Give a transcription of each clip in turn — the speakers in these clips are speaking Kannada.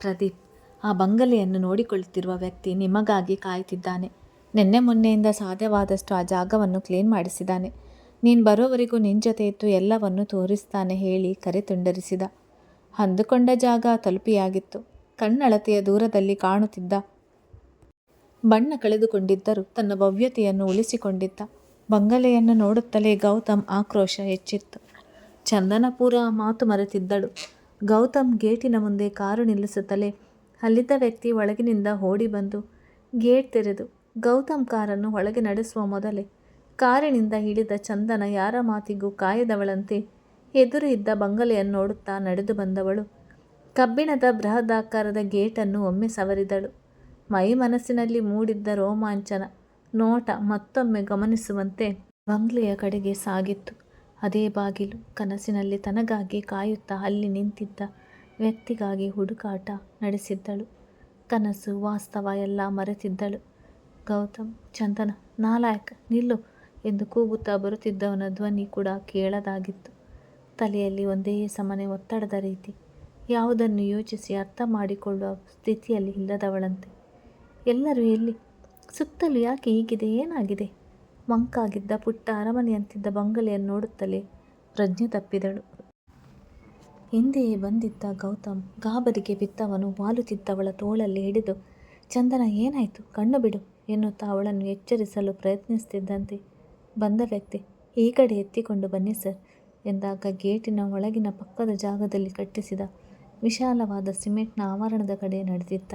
ಪ್ರದೀಪ್, ಆ ಬಂಗಲೆಯನ್ನು ನೋಡಿಕೊಳ್ಳುತ್ತಿರುವ ವ್ಯಕ್ತಿ ನಿಮಗಾಗಿ ಕಾಯುತ್ತಿದ್ದಾನೆ. ನಿನ್ನೆ ಮೊನ್ನೆಯಿಂದ ಸಾಧ್ಯವಾದಷ್ಟು ಆ ಜಾಗವನ್ನು ಕ್ಲೀನ್ ಮಾಡಿಸಿದ್ದಾನೆ. ನೀನು ಬರೋವರೆಗೂ ನಿನ್ನ ಜೊತೆ ಇದ್ದು ಎಲ್ಲವನ್ನು ತೋರಿಸ್ತಾನೆ ಹೇಳಿ ಕರೆ ತುಂಡರಿಸಿದ. ಅಂದುಕೊಂಡ ಜಾಗ ತಲುಪಿಯಾಗಿತ್ತು. ಕಣ್ಣಳತೆಯ ದೂರದಲ್ಲಿ ಕಾಣುತ್ತಿದ್ದ ಬಣ್ಣ ಕಳೆದುಕೊಂಡಿದ್ದರೂ ತನ್ನ ಭವ್ಯತೆಯನ್ನು ಉಳಿಸಿಕೊಂಡಿದ್ದ ಬಂಗಲೆಯನ್ನು ನೋಡುತ್ತಲೇ ಗೌತಮ್ ಆಕ್ರೋಶ ಹೆಚ್ಚಿತ್ತು. ಚಂದನಪುರ ಮಾತು ಮರೆತಿದ್ದಳು. ಗೌತಮ್ ಗೇಟಿನ ಮುಂದೆ ಕಾರು ನಿಲ್ಲಿಸುತ್ತಲೇ ಅಲ್ಲಿದ್ದ ವ್ಯಕ್ತಿ ಒಳಗಿನಿಂದ ಓಡಿ ಬಂದು ಗೇಟ್ ತೆರೆದು ಗೌತಮ್ ಕಾರನ್ನು ಒಳಗೆ ನಡೆಸುವ ಮೊದಲೇ ಕಾರಿನಿಂದ ಇಳಿದ ಚಂದನ ಯಾರ ಮಾತಿಗೂ ಕಾಯದವಳಂತೆ ಎದುರು ಇದ್ದ ಬಂಗಲೆಯನ್ನು ನೋಡುತ್ತಾ ನಡೆದು ಬಂದವಳು ಕಬ್ಬಿಣದ ಬೃಹದಾಕಾರದ ಗೇಟನ್ನು ಒಮ್ಮೆ ಸವರಿದಳು. ಮೈ ಮನಸ್ಸಿನಲ್ಲಿ ಮೂಡಿದ್ದ ರೋಮಾಂಚನ ನೋಟ ಮತ್ತೊಮ್ಮೆ ಗಮನಿಸುವಂತೆ ಬಂಗ್ಲೆಯ ಕಡೆಗೆ ಸಾಗಿತ್ತು. ಅದೇ ಬಾಗಿಲು, ಕನಸಿನಲ್ಲಿ ತನಗಾಗಿ ಕಾಯುತ್ತಾ ಅಲ್ಲಿ ನಿಂತಿದ್ದ ವ್ಯಕ್ತಿಗಾಗಿ ಹುಡುಕಾಟ ನಡೆಸಿದ್ದಳು. ಕನಸು ವಾಸ್ತವ ಎಲ್ಲ ಮರೆತಿದ್ದಳು. ಗೌತಮ್, ಚಂದನ, ನಾಲಾಯಕ, ನಿಲ್ಲು ಎಂದು ಕೂಗುತ್ತಾ ಬರುತ್ತಿದ್ದವನ ಧ್ವನಿ ಕೂಡ ಕೇಳದಾಗಿತ್ತು. ತಲೆಯಲ್ಲಿ ಒಂದೇ ಸಮನೆ ಒತ್ತಡದ ರೀತಿ, ಯಾವುದನ್ನು ಯೋಚಿಸಿ ಅರ್ಥ ಮಾಡಿಕೊಳ್ಳುವ ಸ್ಥಿತಿಯಲ್ಲಿ ಇಲ್ಲದವಳಂತೆ. ಎಲ್ಲರೂ ಎಲ್ಲಿ? ಸುತ್ತಲೂ ಯಾಕೆ ಹೀಗಿದೆ? ಏನಾಗಿದೆ? ಮಂಕಾಗಿದ್ದ ಪುಟ್ಟ ಅರಮನೆಯಂತಿದ್ದ ಬಂಗಲೆಯನ್ನು ನೋಡುತ್ತಲೇ ಪ್ರಜ್ಞೆ ತಪ್ಪಿದಳು. ಹಿಂದೆಯೇ ಬಂದಿದ್ದ ಗೌತಮ್ ಗಾಬರಿಗೆ ಬಿದ್ದವನು ವಾಲುತ್ತಿದ್ದವಳ ತೋಳಲ್ಲಿ ಹಿಡಿದು, ಚಂದನ ಏನಾಯಿತು? ಕಣ್ಣು ಬಿಡು ಎನ್ನುತ್ತಾ ಅವಳನ್ನು ಎಚ್ಚರಿಸಲು ಪ್ರಯತ್ನಿಸುತ್ತಿದ್ದಂತೆ ಬಂದ ವ್ಯಕ್ತಿ, ಈ ಕಡೆ ಎತ್ತಿಕೊಂಡು ಬನ್ನಿ ಸರ್ ಎಂದಾಗ ಗೇಟಿನ ಒಳಗಿನ ಪಕ್ಕದ ಜಾಗದಲ್ಲಿ ಕಟ್ಟಿಸಿದ ವಿಶಾಲವಾದ ಸಿಮೆಂಟ್ನ ಆವರಣದ ಕಡೆ ನಡೆದಿದ್ದ.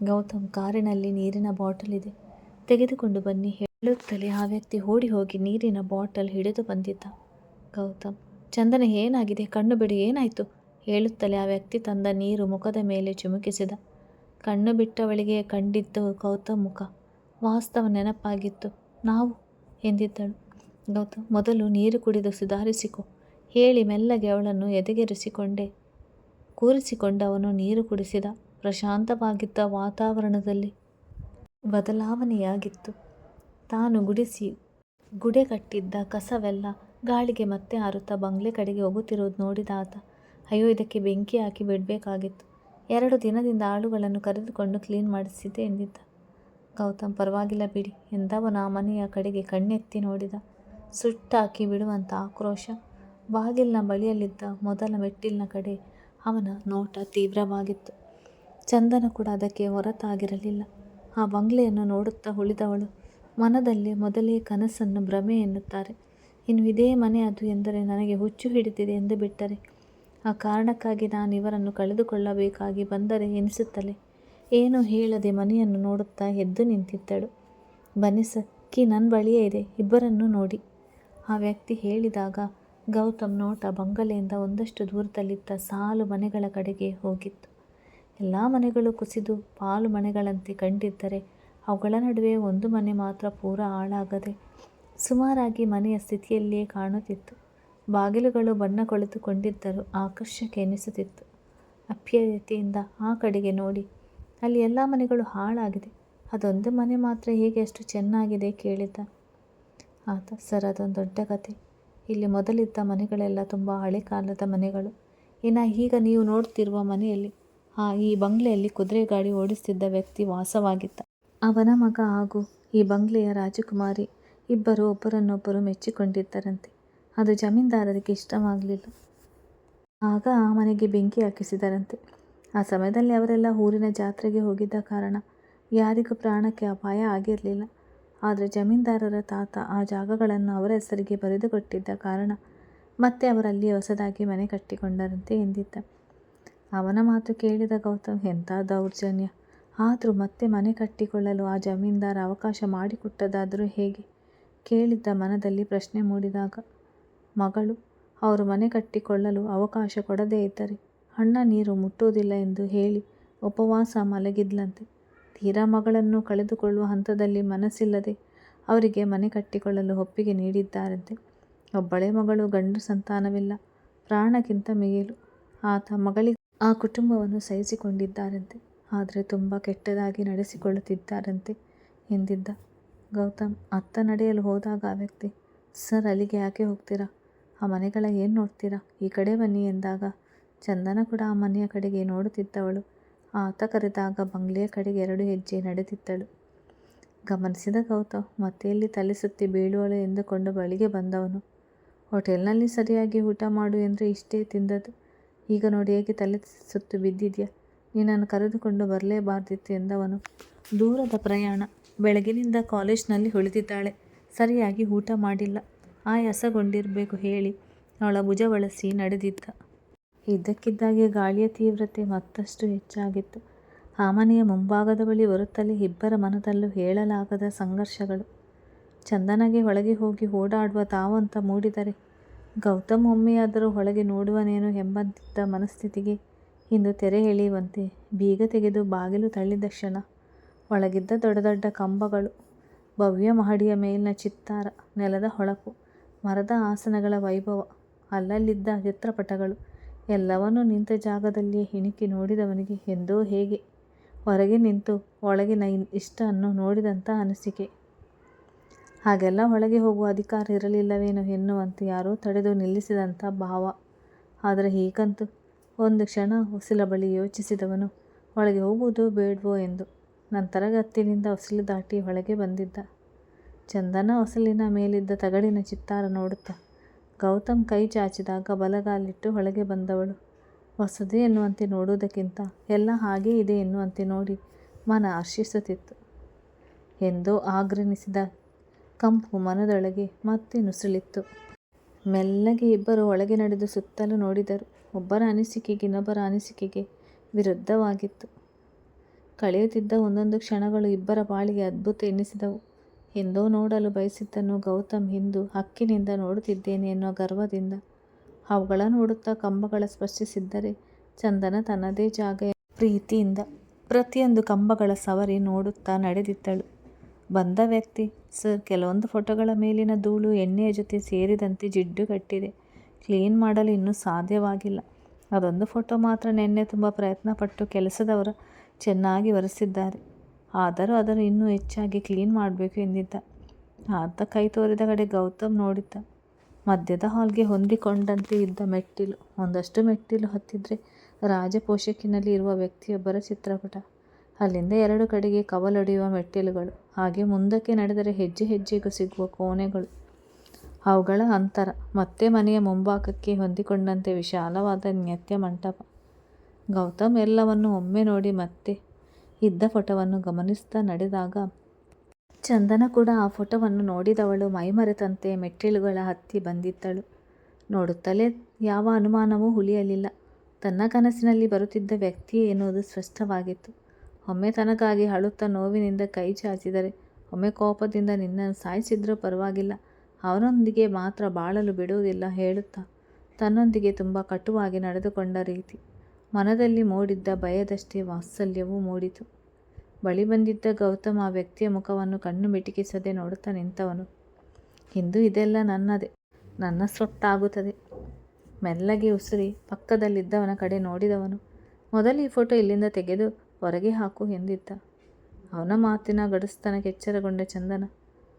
ಗೌತಮ್, ಕಾರಿನಲ್ಲಿ ನೀರಿನ ಬಾಟಲ್ ಇದೆ, ತೆಗೆದುಕೊಂಡು ಬನ್ನಿ ಹೇಳುತ್ತಲೇ ಆ ವ್ಯಕ್ತಿ ಓಡಿ ಹೋಗಿ ನೀರಿನ ಬಾಟಲ್ ಹಿಡಿದು ಬಂದಿದ್ದ. ಗೌತಮ್, ಚಂದನ ಏನಾಗಿದೆ? ಕಣ್ಣು ಬಿಡು, ಏನಾಯಿತು ಹೇಳುತ್ತಲೇ ಆ ವ್ಯಕ್ತಿ ತಂದ ನೀರು ಮುಖದ ಮೇಲೆ ಚಿಮುಕಿಸಿದ. ಕಣ್ಣು ಬಿಟ್ಟವಳಿಗೆ ಕಂಡಿದ್ದು ಗೌತಮ್ ಮುಖ. ವಾಸ್ತವ ನೆನಪಾಗಿತ್ತು. ನಾವು ಎಂದಿದ್ದಳು. ಗೌತಮ್, ಮೊದಲು ನೀರು ಕುಡಿದು ಸುಧಾರಿಸಿಕೊ ಹೇಳಿ ಮೆಲ್ಲಗೆ ಅವಳನ್ನು ಎದೆಗೆರೆಸಿಕೊಂಡೇ ಕೂರಿಸಿಕೊಂಡು ಅವನು ನೀರು ಕುಡಿಸಿದ. ಪ್ರಶಾಂತವಾಗಿದ್ದ ವಾತಾವರಣದಲ್ಲಿ ಬದಲಾವಣೆಯಾಗಿತ್ತು. ತಾನು ಗುಡಿಸಿ ಗುಡೆಗಟ್ಟಿದ್ದ ಕಸವೆಲ್ಲ ಗಾಳಿಗೆ ಮತ್ತೆ ಹಾರುತ್ತಾ ಬಂಗ್ಲೆ ಕಡೆಗೆ ಹೋಗುತ್ತಿರುವುದು ನೋಡಿದ ಆತ, ಅಯ್ಯೋ, ಇದಕ್ಕೆ ಬೆಂಕಿ ಹಾಕಿ ಬಿಡಬೇಕಾಗಿತ್ತು. 2 ದಿನದಿಂದ ಆಳುಗಳನ್ನು ಕರೆದುಕೊಂಡು ಕ್ಲೀನ್ ಮಾಡಿಸಿದ್ದೆ ಎಂದಿದ್ದ. ಗೌತಮ್, ಪರವಾಗಿಲ್ಲ ಬಿಡಿ ಎಂದವನ ಆ ಮನೆಯ ಕಡೆಗೆ ಕಣ್ಣೆತ್ತಿ ನೋಡಿದ. ಸುಟ್ಟಾಕಿ ಬಿಡುವಂಥ ಆಕ್ರೋಶ. ಬಾಗಿಲಿನ ಬಳಿಯಲ್ಲಿದ್ದ ಮೊದಲ ಮೆಟ್ಟಿಲಿನ ಕಡೆ ಅವನ ನೋಟ ತೀವ್ರವಾಗಿತ್ತು. ಚಂದನ ಕೂಡ ಅದಕ್ಕೆ ಹೊರತಾಗಿರಲಿಲ್ಲ. ಆ ಬಂಗ್ಲೆಯನ್ನು ನೋಡುತ್ತಾ ಉಳಿದವಳು ಮನದಲ್ಲೇ ಮೊದಲೇ ಕನಸನ್ನು ಭ್ರಮೆ ಎನ್ನುತ್ತಾರೆ. ಇನ್ನು ಇದೇ ಮನೆ ಅದು ಎಂದರೆ ನನಗೆ ಹುಚ್ಚು ಹಿಡಿದಿದೆ ಎಂದು ಬಿಟ್ಟರೆ, ಆ ಕಾರಣಕ್ಕಾಗಿ ನಾನು ಇವರನ್ನು ಕಳೆದುಕೊಳ್ಳಬೇಕಾಗಿ ಬಂದರೆ ಎನಿಸುತ್ತಲೇ ಏನೂ ಹೇಳದೆ ಮನೆಯನ್ನು ನೋಡುತ್ತಾ ಎದ್ದು ನಿಂತಿದ್ದಳು. ಬನ್ನಿ ಸರ್, ಕೀ ನನ್ನ ಬಳಿಯೇ ಇದೆ, ಇಬ್ಬರನ್ನು ನೋಡಿ ಆ ವ್ಯಕ್ತಿ ಹೇಳಿದಾಗ ಗೌತಮ್ ನೋಟ ಬಂಗಲೆಯಿಂದ ಒಂದಷ್ಟು ದೂರದಲ್ಲಿದ್ದ ಸಾಲು ಮನೆಗಳ ಕಡೆಗೆ ಹೋಗಿತ್ತು. ಎಲ್ಲ ಮನೆಗಳು ಕುಸಿದು ಪಾಲು ಮನೆಗಳಂತೆ ಕಂಡಿದ್ದರೆ ಅವುಗಳ ನಡುವೆ ಒಂದು ಮನೆ ಮಾತ್ರ ಪೂರ ಹಾಳಾಗದೆ ಸುಮಾರಾಗಿ ಮನೆಯ ಸ್ಥಿತಿಯಲ್ಲಿಯೇ ಕಾಣುತ್ತಿತ್ತು. ಬಾಗಿಲುಗಳು ಬಣ್ಣ ಕೊಳೆತುಕೊಂಡಿದ್ದರೂ ಆಕರ್ಷಕ ಎನಿಸುತ್ತಿತ್ತು. ಅಪ್ಯಾಯತೆಯಿಂದ ಆ ಕಡೆಗೆ ನೋಡಿ, ಅಲ್ಲಿ ಎಲ್ಲ ಮನೆಗಳು ಹಾಳಾಗಿದೆ, ಅದೊಂದು ಮನೆ ಮಾತ್ರ ಹೇಗೆ ಅಷ್ಟು ಚೆನ್ನಾಗಿದೆ ಕೇಳಿದ್ದ ಆತ. ಸರ್, ಅದೊಂದು ದೊಡ್ಡ ಕತೆ. ಇಲ್ಲಿ ಮೊದಲಿದ್ದ ಮನೆಗಳೆಲ್ಲ ತುಂಬ ಹಳೆ ಕಾಲದ ಮನೆಗಳು. ಇನ್ನು ಈಗ ನೀವು ನೋಡ್ತಿರುವ ಮನೆಯಲ್ಲಿ ಈ ಬಂಗ್ಲೆಯಲ್ಲಿ ಕುದುರೆ ಗಾಡಿ ಓಡಿಸ್ತಿದ್ದ ವ್ಯಕ್ತಿ ವಾಸವಾಗಿದ್ದ. ಅವನ ಮಗ ಹಾಗೂ ಈ ಬಂಗ್ಲೆಯ ರಾಜಕುಮಾರಿ ಇಬ್ಬರು ಒಬ್ಬರನ್ನೊಬ್ಬರು ಮೆಚ್ಚಿಕೊಂಡಿದ್ದರಂತೆ. ಅದು ಜಮೀನ್ದಾರರಿಗೆ ಇಷ್ಟವಾಗಲಿಲ್ಲ. ಆಗ ಆ ಮನೆಗೆ ಬೆಂಕಿ ಹಾಕಿಸಿದರಂತೆ. ಆ ಸಮಯದಲ್ಲಿ ಅವರೆಲ್ಲ ಊರಿನ ಜಾತ್ರೆಗೆ ಹೋಗಿದ್ದ ಕಾರಣ ಯಾರಿಗೂ ಪ್ರಾಣಕ್ಕೆ ಅಪಾಯ ಆಗಿರಲಿಲ್ಲ. ಆದರೆ ಜಮೀನ್ದಾರರ ತಾತ ಆ ಜಾಗಗಳನ್ನು ಅವರ ಹೆಸರಿಗೆ ಬರೆದುಕೊಟ್ಟಿದ್ದ ಕಾರಣ ಮತ್ತೆ ಅವರಲ್ಲಿ ಹೊಸದಾಗಿ ಮನೆ ಕಟ್ಟಿಕೊಂಡರಂತೆ ಎಂದಿದ್ದ. ಅವನ ಮಾತು ಕೇಳಿದ ಗೌತಮ್, ಎಂಥ ದೌರ್ಜನ್ಯ! ಆದರೂ ಮತ್ತೆ ಮನೆ ಕಟ್ಟಿಕೊಳ್ಳಲು ಆ ಜಮೀನ್ದಾರ ಅವಕಾಶ ಮಾಡಿಕೊಟ್ಟದಾದರೂ ಹೇಗೆ ಕೇಳಿದ್ದ ಮನದಲ್ಲಿ ಪ್ರಶ್ನೆ ಮೂಡಿದಾಗ, ಮಗಳು ಅವರು ಮನೆ ಕಟ್ಟಿಕೊಳ್ಳಲು ಅವಕಾಶ ಕೊಡದೇ ಇದ್ದರೆ ಅನ್ನ ನೀರು ಮುಟ್ಟುವುದಿಲ್ಲ ಎಂದು ಹೇಳಿ ಉಪವಾಸ ಮಲಗಿದ್ಲಂತೆ. ತೀರಾ ಮಗಳನ್ನು ಕಳೆದುಕೊಳ್ಳುವ ಹಂತದಲ್ಲಿ ಮನಸ್ಸಿಲ್ಲದೆ ಅವರಿಗೆ ಮನೆ ಕಟ್ಟಿಕೊಳ್ಳಲು ಒಪ್ಪಿಗೆ ನೀಡಿದ್ದಾರಂತೆ. ಒಬ್ಬಳೇ ಮಗಳು, ಗಂಡು ಸಂತಾನವಿಲ್ಲ, ಪ್ರಾಣಕ್ಕಿಂತ ಮಿಗಿಲು. ಆತ ಮಗಳಿಗೆ ಆ ಕುಟುಂಬವನ್ನು ಸಹಿಸಿಕೊಂಡಿದ್ದಾರಂತೆ, ಆದರೆ ತುಂಬ ಕೆಟ್ಟದಾಗಿ ನಡೆಸಿಕೊಳ್ಳುತ್ತಿದ್ದಾರಂತೆ ಎಂದಿದ್ದ. ಗೌತಮ್ ಅತ್ತ ನಡೆಯಲು ಹೋದಾಗ ಆ ವ್ಯಕ್ತಿ, ಸರ್, ಅಲ್ಲಿಗೆ ಯಾಕೆ ಹೋಗ್ತೀರಾ? ಆ ಮನೆಗಳ ಏನು ನೋಡ್ತೀರಾ? ಈ ಕಡೆ ಬನ್ನಿ ಎಂದಾಗ ಚಂದನ ಕೂಡ ಆ ಮನೆಯ ಕಡೆಗೆ ನೋಡುತ್ತಿದ್ದವಳು ಆತ ಕರೆದಾಗ ಬಂಗ್ಲೆಯ ಕಡೆಗೆ 2 ಹೆಜ್ಜೆ ನಡೆದಿದ್ದಳು. ಗಮನಿಸಿದ ಗೌತಮ್ ಮತ್ತೆ ಎಲ್ಲಿ ತಲೆ ಸುತ್ತಿ ಬೀಳುವಳು ಎಂದುಕೊಂಡು ಬಳಿಗೆ ಬಂದವನು. ಹೋಟೆಲ್ನಲ್ಲಿ ಸರಿಯಾಗಿ ಊಟ ಮಾಡು ಎಂದರೆ ಇಷ್ಟೇ ತಿಂದದ್ದು. ಈಗ ನೋಡಿ ಹೇಗೆ ತಲೆ ಸುತ್ತು ಬಿದ್ದಿದ್ಯಾ. ನಿನ್ನನ್ನು ಕರೆದುಕೊಂಡು ಬರಲೇಬಾರ್ದಿತ್ತು ಎಂದವನು. ದೂರದ ಪ್ರಯಾಣ. ಬೆಳಗಿನಿಂದ ಕಾಲೇಜ್ನಲ್ಲಿ ಉಳಿದಿದ್ದಾಳೆ. ಸರಿಯಾಗಿ ಊಟ ಮಾಡಿಲ್ಲ. ಆಯಾಸಗೊಂಡಿರಬೇಕು ಹೇಳಿ ಅವಳ ಭುಜ ಬಳಸಿ ನಡೆದಿದ್ದ. ಇದ್ದಕ್ಕಿದ್ದಾಗೆ ಗಾಳಿಯ ತೀವ್ರತೆ ಮತ್ತಷ್ಟು ಹೆಚ್ಚಾಗಿತ್ತು. ಆ ಮನೆಯ ಮುಂಭಾಗದ ಬಳಿ ಬರುತ್ತಲೇ ಇಬ್ಬರ ಮನದಲ್ಲೂ ಹೇಳಲಾಗದ ಸಂಘರ್ಷಗಳು. ಚಂದನಗೆ ಒಳಗೆ ಹೋಗಿ ಓಡಾಡುವ ತಾವಂತ ಮೂಡಿದರೆ ಗೌತಮ್ ಒಮ್ಮೆಯಾದರೂ ಒಳಗೆ ನೋಡುವನೇನು ಎಂಬಂತಿದ್ದ ಮನಸ್ಥಿತಿಗೆ ಇಂದು ತೆರೆ ಎಳೆಯುವಂತೆ ಬೀಗ ತೆಗೆದು ಬಾಗಿಲು ತಳ್ಳಿದ ಕ್ಷಣ ಒಳಗಿದ್ದ ದೊಡ್ಡ ದೊಡ್ಡ ಕಂಬಗಳು, ಭವ್ಯ ಮಹಡಿಯ ಮೇಲಿನ ಚಿತ್ತಾರ, ನೆಲದ ಹೊಳಪು, ಮರದ ಆಸನಗಳ ವೈಭವ, ಅಲ್ಲಲ್ಲಿದ್ದ ಚಿತ್ರಪಟಗಳು ಎಲ್ಲವನ್ನೂ ನಿಂತ ಜಾಗದಲ್ಲಿಯೇ ಇಣುಕಿ ನೋಡಿದವನಿಗೆ ಎಂದೋ ಹೇಗೆ ಹೊರಗೆ ನಿಂತು ಒಳಗಿನ ಇಷ್ಟನ್ನು ನೋಡಿದಂಥ ಅನಿಸಿಕೆ. ಹಾಗೆಲ್ಲ ಒಳಗೆ ಹೋಗುವ ಅಧಿಕಾರ ಇರಲಿಲ್ಲವೇನೋ ಎನ್ನುವಂತೆ ಯಾರೋ ತಡೆದು ನಿಲ್ಲಿಸಿದಂಥ ಭಾವ. ಆದರೆ ಹೀಗಂತೂ ಒಂದು ಕ್ಷಣ ಹೊಸಿಲ ಬಳಿ ಯೋಚಿಸಿದವನು ಒಳಗೆ ಹೋಗುವುದೋ ಬೇಡವೋ ಎಂದು. ನಂತರ ಗತ್ತಿನಿಂದ ಹೊಸಿಲು ದಾಟಿ ಒಳಗೆ ಬಂದಿದ್ದ. ಚಂದನ ಹೊಸಲಿನ ಮೇಲಿದ್ದ ತಗಡಿನ ಚಿತ್ತಾರ ನೋಡುತ್ತಾ ಗೌತಮ್ ಕೈ ಚಾಚಿದಾಗ ಬಲಗಾಲಿಟ್ಟು ಒಳಗೆ ಬಂದವಳು. ಹೊಸದು ಎನ್ನುವಂತೆ ನೋಡುವುದಕ್ಕಿಂತ ಎಲ್ಲ ಹಾಗೇ ಇದೆ ಎನ್ನುವಂತೆ ನೋಡಿ ಮನ ಹರ್ಷಿಸುತ್ತಿತ್ತು. ಎಂದೋ ಆಗ್ರಹಿಸಿದ ಕಂಪು ಮನದೊಳಗೆ ಮತ್ತೆ ನುಸುಳಿತ್ತು. ಮೆಲ್ಲಗೆ ಇಬ್ಬರು ಒಳಗೆ ನಡೆದು ಸುತ್ತಲೂ ನೋಡಿದರು. ಒಬ್ಬರ ಅನಿಸಿಕೆಗೆ ಇನ್ನೊಬ್ಬರ ಅನಿಸಿಕೆಗೆ ವಿರುದ್ಧವಾಗಿತ್ತು. ಕಳೆಯುತ್ತಿದ್ದ ಒಂದೊಂದು ಕ್ಷಣಗಳು ಇಬ್ಬರ ಬಾಳಿಗೆ ಅದ್ಭುತ ಎನ್ನಿಸಿದವು. ಎಂದೋ ನೋಡಲು ಬಯಸಿದ್ದನ್ನು ಗೌತಮ್ ಇಂದು ಹಕ್ಕಿನಿಂದ ನೋಡುತ್ತಿದ್ದೇನೆ ಎನ್ನುವ ಗರ್ವದಿಂದ ಅವುಗಳ ನೋಡುತ್ತಾ ಕಂಬಗಳ ಸ್ಪರ್ಶಿಸಿದ್ದರೆ ಚಂದನ ತನ್ನದೇ ಜಾಗ ಪ್ರೀತಿಯಿಂದ ಪ್ರತಿಯೊಂದು ಕಂಬಗಳ ಸವರಿ ನೋಡುತ್ತಾ ನಡೆದಿದ್ದಳು. ಬಂದ ವ್ಯಕ್ತಿ, ಸರ್, ಕೆಲವೊಂದು ಫೋಟೋಗಳ ಮೇಲಿನ ಧೂಳು ಎಣ್ಣೆಯ ಜೊತೆ ಸೇರಿದಂತೆ ಜಿಡ್ಡುಗಟ್ಟಿದೆ. ಕ್ಲೀನ್ ಮಾಡಲು ಇನ್ನೂ ಸಾಧ್ಯವಾಗಿಲ್ಲ. ಅದೊಂದು ಫೋಟೋ ಮಾತ್ರ ನೆನ್ನೆ ತುಂಬ ಪ್ರಯತ್ನಪಟ್ಟು ಕೆಲಸದವರು ಚೆನ್ನಾಗಿ ಒರೆಸಿದ್ದಾರೆ. ಆದರೂ ಅದನ್ನು ಇನ್ನೂ ಹೆಚ್ಚಾಗಿ ಕ್ಲೀನ್ ಮಾಡಬೇಕು ಎಂದಿದ್ದ. ಆತ ಕೈ ತೋರಿದ ಕಡೆ ಗೌತಮ್ ನೋಡಿದ್ದ. ಮಧ್ಯದ ಹಾಲ್ಗೆ ಹೊಂದಿಕೊಂಡಂತೆ ಇದ್ದ ಮೆಟ್ಟಿಲು. ಒಂದಷ್ಟು ಮೆಟ್ಟಿಲು ಹತ್ತಿದ್ರೆ ರಾಜಪೋಷಕಿನಲ್ಲಿ ಇರುವ ವ್ಯಕ್ತಿಯೊಬ್ಬರ ಚಿತ್ರಪಟ. ಅಲ್ಲಿಂದ 2 ಕಡೆಗೆ ಕವಲೊಡೆಯುವ ಮೆಟ್ಟಿಲುಗಳು. ಹಾಗೆ ಮುಂದಕ್ಕೆ ನಡೆದರೆ ಹೆಜ್ಜೆ ಹೆಜ್ಜೆಗೂ ಸಿಗುವ ಕೋಣೆಗಳು. ಅವುಗಳ ಅಂತರ. ಮತ್ತೆ ಮನೆಯ ಮುಂಭಾಗಕ್ಕೆ ಹೊಂದಿಕೊಂಡಂತೆ ವಿಶಾಲವಾದ ನೃತ್ಯ ಮಂಟಪ. ಗೌತಮ್ ಎಲ್ಲವನ್ನು ಒಮ್ಮೆ ನೋಡಿ ಮತ್ತೆ ಇದ್ದ ಫೋಟೋವನ್ನು ಗಮನಿಸ್ತಾ ನಡೆದಾಗ ಚಂದನ ಕೂಡ ಆ ಫೋಟೋವನ್ನು ನೋಡಿದವಳು ಮೈಮರೆತಂತೆ ಮೆಟ್ಟಿಲುಗಳ ಹತ್ತಿ ಬಂದಿದ್ದಳು. ನೋಡುತ್ತಲೇ ಯಾವ ಅನುಮಾನವೂ ಉಳಿಯಲಿಲ್ಲ. ತನ್ನ ಕನಸಿನಲ್ಲಿ ಬರುತ್ತಿದ್ದ ವ್ಯಕ್ತಿಯೇ ಎನ್ನುವುದು ಸ್ಪಷ್ಟವಾಗಿತ್ತು. ಒಮ್ಮೆ ತನಗಾಗಿ ಅಳುತ್ತಾ ನೋವಿನಿಂದ ಕೈ ಚಾಚಿದರೆ, ಒಮ್ಮೆ ಕೋಪದಿಂದ ನಿನ್ನನ್ನು ಸಾಯಿಸಿದ್ರೂ ಪರವಾಗಿಲ್ಲ, ಅವನೊಂದಿಗೆ ಮಾತ್ರ ಬಾಳಲು ಬಿಡುವುದಿಲ್ಲ ಹೇಳುತ್ತಾ ತನ್ನೊಂದಿಗೆ ತುಂಬ ಕಟುವಾಗಿ ನಡೆದುಕೊಂಡ ರೀತಿ. ಮನದಲ್ಲಿ ಮೂಡಿದ್ದ ಭಯದಷ್ಟೇ ವಾತ್ಸಲ್ಯವೂ ಮೂಡಿತು. ಬಳಿ ಬಂದಿದ್ದ ಗೌತಮ್ ಆ ವ್ಯಕ್ತಿಯ ಮುಖವನ್ನು ಕಣ್ಣು ಮಿಟುಕಿಸದೆ ನೋಡುತ್ತಾ ನಿಂತವನು. ಇಂದು ಇದೆಲ್ಲ ನನ್ನದೇ, ನನ್ನ ಸ್ವತ್ತಾಗುತ್ತದೆ. ಮೆಲ್ಲಗೆ ಉಸಿರಿ ಪಕ್ಕದಲ್ಲಿದ್ದವನ ಕಡೆ ನೋಡಿದವನು. ಮೊದಲು ಈ ಫೋಟೋ ಇಲ್ಲಿಂದ ತೆಗೆದು ಹೊರಗೆ ಹಾಕು ಎಂದಿದ್ದ. ಅವನ ಮಾತಿನ ಗಡುಸ್ತನಕ್ಕೆ ಎಚ್ಚರಗೊಂಡ ಚಂದನ,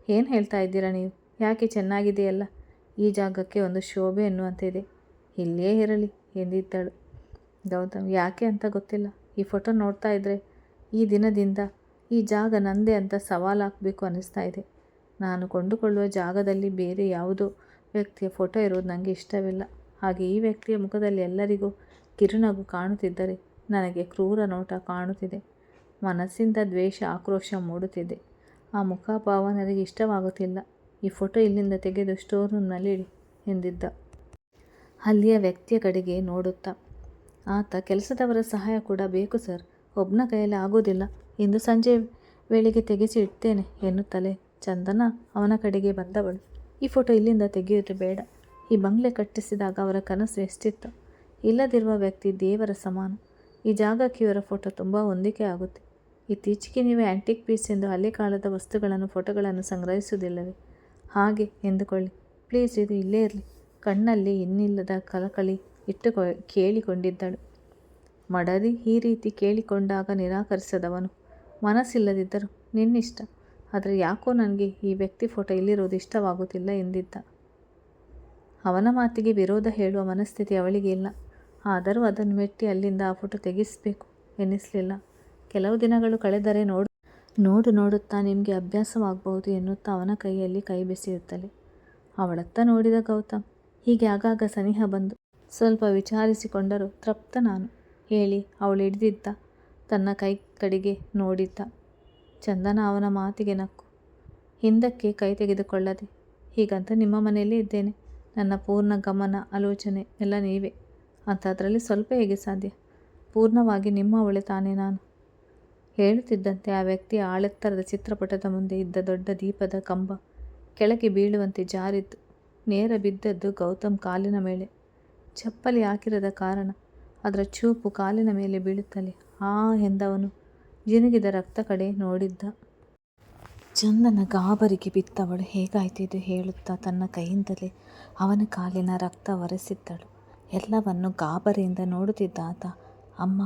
ಏನು ಹೇಳ್ತಾ ಇದ್ದೀರಾ ನೀವು? ಯಾಕೆ, ಚೆನ್ನಾಗಿದೆಯಲ್ಲ, ಈ ಜಾಗಕ್ಕೆ ಒಂದು ಶೋಭೆ ಎನ್ನುವಂತೆ ಇದೆ, ಇಲ್ಲಿಯೇ ಇರಲಿ ಎಂದಿದ್ದಳು. ಗೌತಮ್, ಯಾಕೆ ಅಂತ ಗೊತ್ತಿಲ್ಲ. ಈ ಫೋಟೋ ನೋಡ್ತಾ ಇದ್ದರೆ ಈ ದಿನದಿಂದ ಈ ಜಾಗ ನಂದೇ ಅಂತ ಸವಾಲಾಕಬೇಕು ಅನ್ನಿಸ್ತಾ ಇದೆ. ನಾನು ಕೊಂಡುಕೊಳ್ಳುವ ಜಾಗದಲ್ಲಿ ಬೇರೆ ಯಾವುದೋ ವ್ಯಕ್ತಿಯ ಫೋಟೋ ಇರೋದು ನನಗೆ ಇಷ್ಟವಿಲ್ಲ. ಹಾಗೆ ಈ ವ್ಯಕ್ತಿಯ ಮುಖದಲ್ಲಿ ಎಲ್ಲರಿಗೂ ಕಿರುನಗು ಕಾಣುತ್ತಿದ್ದರೆ ನನಗೆ ಕ್ರೂರ ನೋಟ ಕಾಣುತ್ತಿದೆ. ಮನಸ್ಸಿಂದ ದ್ವೇಷ, ಆಕ್ರೋಶ ಮೂಡುತ್ತಿದೆ. ಆ ಮುಖಭಾವ ನನಗೆ ಇಷ್ಟವಾಗುತ್ತಿಲ್ಲ. ಈ ಫೋಟೋ ಇಲ್ಲಿಂದ ತೆಗೆದು ಸ್ಟೋರ್ ರೂಮ್ನಲ್ಲಿ ಇಡಿ ಎಂದಿದ್ದ. ಅಲ್ಲಿಯ ವ್ಯಕ್ತಿಯ ಕಡೆಗೆ ನೋಡುತ್ತಾ, ಆತ ಕೆಲಸದವರ ಸಹಾಯ ಕೂಡ ಬೇಕು ಸರ್, ಒಬ್ಬನ ಕೈಯಲ್ಲಿ ಆಗೋದಿಲ್ಲ, ಇಂದು ಸಂಜೆ ವೇಳೆಗೆ ತೆಗೆಸಿ ಇಡ್ತೇನೆ ಎನ್ನುತ್ತಲೇ ಚಂದನ ಅವನ ಕಡೆಗೆ ಬಂದವಳು. ಈ ಫೋಟೋ ಇಲ್ಲಿಂದ ತೆಗೆಯೋದು ಬೇಡ. ಈ ಬಂಗ್ಲೆ ಕಟ್ಟಿಸಿದಾಗ ಅವರ ಕನಸು ಎಷ್ಟಿತ್ತು. ಇಲ್ಲದಿರುವ ವ್ಯಕ್ತಿ ದೇವರ ಸಮಾನ. ಈ ಜಾಗಕ್ಕೆ ಇವರ ಫೋಟೋ ತುಂಬ ಹೊಂದಿಕೆ ಆಗುತ್ತೆ. ಇತ್ತೀಚೆಗೆ ನೀವು ಆ್ಯಂಟಿಕ್ ಪೀಸ್ ಎಂದು ಹಳೆ ಕಾಲದ ವಸ್ತುಗಳನ್ನು, ಫೋಟೋಗಳನ್ನು ಸಂಗ್ರಹಿಸುವುದಿಲ್ಲವೇ? ಹಾಗೆ ಎಂದುಕೊಳ್ಳಿ ಪ್ಲೀಸ್, ಇದು ಇಲ್ಲೇ ಇರಲಿ. ಕಣ್ಣಲ್ಲಿ ಇನ್ನಿಲ್ಲದ ಕಳಕಳಿ ಇಟ್ಟು ಕೇಳಿಕೊಂಡಿದ್ದಳು. ಮಡದಿ ಈ ರೀತಿ ಕೇಳಿಕೊಂಡಾಗ ನಿರಾಕರಿಸದವನು, ಮನಸ್ಸಿಲ್ಲದಿದ್ದರೂ ನಿನ್ನಿಷ್ಟ, ಆದರೆ ಯಾಕೋ ನನಗೆ ಈ ವ್ಯಕ್ತಿ ಫೋಟೋ ಇಲ್ಲಿರೋದು ಇಷ್ಟವಾಗುತ್ತಿಲ್ಲ ಎಂದಿದ್ದ. ಅವನ ಮಾತಿಗೆ ವಿರೋಧ ಹೇಳುವ ಮನಸ್ಥಿತಿ ಅವಳಿಗೆ ಇಲ್ಲ. ಆದರೂ ಅದನ್ನು ಮೆಟ್ಟಿ ಅಲ್ಲಿಂದ ಆ ಫೋಟೋ ತೆಗೆಸಬೇಕು ಎನ್ನಿಸಲಿಲ್ಲ. ಕೆಲವು ದಿನಗಳು ಕಳೆದರೆ ನೋಡುತ್ತಾ ನಿಮಗೆ ಅಭ್ಯಾಸವಾಗಬಹುದು ಎನ್ನುತ್ತಾ ಅವನ ಕೈಯಲ್ಲಿ ಕೈ ಬೆಸೆಯುತ್ತಲೇ ಅವಳತ್ತ ನೋಡಿದ ಗೌತಮ್. ಹೀಗೆ ಆಗಾಗ ಸನಿಹ ಬಂದು ಸ್ವಲ್ಪ ವಿಚಾರಿಸಿಕೊಂಡರೂ ತೃಪ್ತ. ನಾನು ಹೇಳಿ ಅವಳು ಹಿಡಿದಿದ್ದ ತನ್ನ ಕೈ ಕಡೆಗೆ ನೋಡಿದ್ದ. ಚಂದನ ಅವನ ಮಾತಿಗೆ ನಕ್ಕು. ಹಿಂದಕ್ಕೆ ಕೈ ತೆಗೆದುಕೊಳ್ಳದೆ, ಹೀಗಂತ ನಿಮ್ಮ ಮನೆಯಲ್ಲೇ ಇದ್ದೇನೆ, ನನ್ನ ಪೂರ್ಣ ಗಮನ ಆಲೋಚನೆ ಎಲ್ಲ ನೀವೇ, ಅಂಥದ್ರಲ್ಲಿ ಸ್ವಲ್ಪ ಹೇಗೆ ಸಾಧ್ಯ? ಪೂರ್ಣವಾಗಿ ನಿಮ್ಮವಳೆ ತಾನೇ ನಾನು. ಹೇಳುತ್ತಿದ್ದಂತೆ ಆ ವ್ಯಕ್ತಿಯ ಆಳೆತ್ತರದ ಚಿತ್ರಪಟದ ಮುಂದೆ ಇದ್ದ ದೊಡ್ಡ ದೀಪದ ಕಂಬ ಕೆಳಗೆ ಬೀಳುವಂತೆ ಜಾರಿದ್ದು ನೇರ ಬಿದ್ದದ್ದು ಗೌತಮ್ ಕಾಲಿನ ಮೇಲೆ. ಚಪ್ಪಲಿ ಹಾಕಿರದ ಕಾರಣ ಅದರ ಚೂಪು ಕಾಲಿನ ಮೇಲೆ ಬೀಳುತ್ತಲೇ ಆ ಎಂದವನು ಜಿನುಗಿದ ರಕ್ತ ಕಡೆ ನೋಡಿದ್ದ. ಚಂದನ ಗಾಬರಿಗೆ ಬಿದ್ದವಳು. ಹೇಗಾಯ್ತಿದು ಹೇಳುತ್ತಾ ತನ್ನ ಕೈಯಿಂದಲೇ ಅವನ ಕಾಲಿನ ರಕ್ತ ಒರೆಸಿದ್ದಳು. ಎಲ್ಲವನ್ನು ಗಾಬರಿಯಿಂದ ನೋಡುತ್ತಿದ್ದ ಆತ, ಅಮ್ಮ,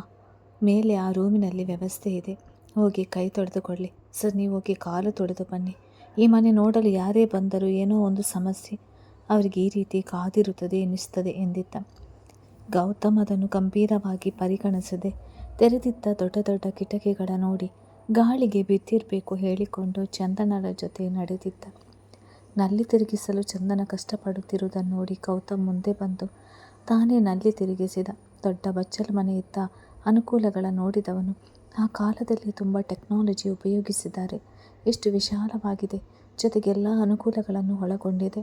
ಮೇಲೆ ಆ ರೂಮಿನಲ್ಲಿ ವ್ಯವಸ್ಥೆ ಇದೆ, ಹೋಗಿ ಕೈ ತೊಳೆದುಕೊಳ್ಳಿ. ಸರ್, ನೀವು ಹೋಗಿ ಕಾಲು ತೊಳೆದು ಬನ್ನಿ. ಈ ಮನೆ ನೋಡಲು ಯಾರೇ ಬಂದರೂ ಏನೋ ಒಂದು ಸಮಸ್ಯೆ ಅವರಿಗೆ ಈ ರೀತಿ ಕಾದಿರುತ್ತದೆ ಎನ್ನಿಸ್ತದೆ ಎಂದಿದ್ದ. ಗೌತಮ್ ಅದನ್ನು ಗಂಭೀರವಾಗಿ ಪರಿಗಣಿಸದೆ ತೆರೆದಿದ್ದ ದೊಡ್ಡ ದೊಡ್ಡ ಕಿಟಕಿಗಳ ನೋಡಿ ಗಾಳಿಗೆ ಬಿದ್ದಿರಬೇಕು ಹೇಳಿಕೊಂಡು ಚಂದನರ ಜೊತೆ ನಡೆದಿದ್ದ. ನಲ್ಲಿ ತಿರುಗಿಸಲು ಚಂದನ ಕಷ್ಟಪಡುತ್ತಿರುವುದನ್ನು ನೋಡಿ ಗೌತಮ್ ಮುಂದೆ ಬಂದು ತಾನೇ ನಲ್ಲಿ ತಿರುಗಿಸಿದ. ದೊಡ್ಡ ಬಚ್ಚಲು ಮನೆ ಇದ್ದ ಅನುಕೂಲಗಳ ನೋಡಿದವನು, ಆ ಕಾಲದಲ್ಲಿ ತುಂಬ ಟೆಕ್ನಾಲಜಿ ಉಪಯೋಗಿಸಿದ್ದಾರೆ, ಎಷ್ಟು ವಿಶಾಲವಾಗಿದೆ, ಜೊತೆಗೆ ಎಲ್ಲ ಅನುಕೂಲಗಳನ್ನು ಒಳಗೊಂಡಿದೆ.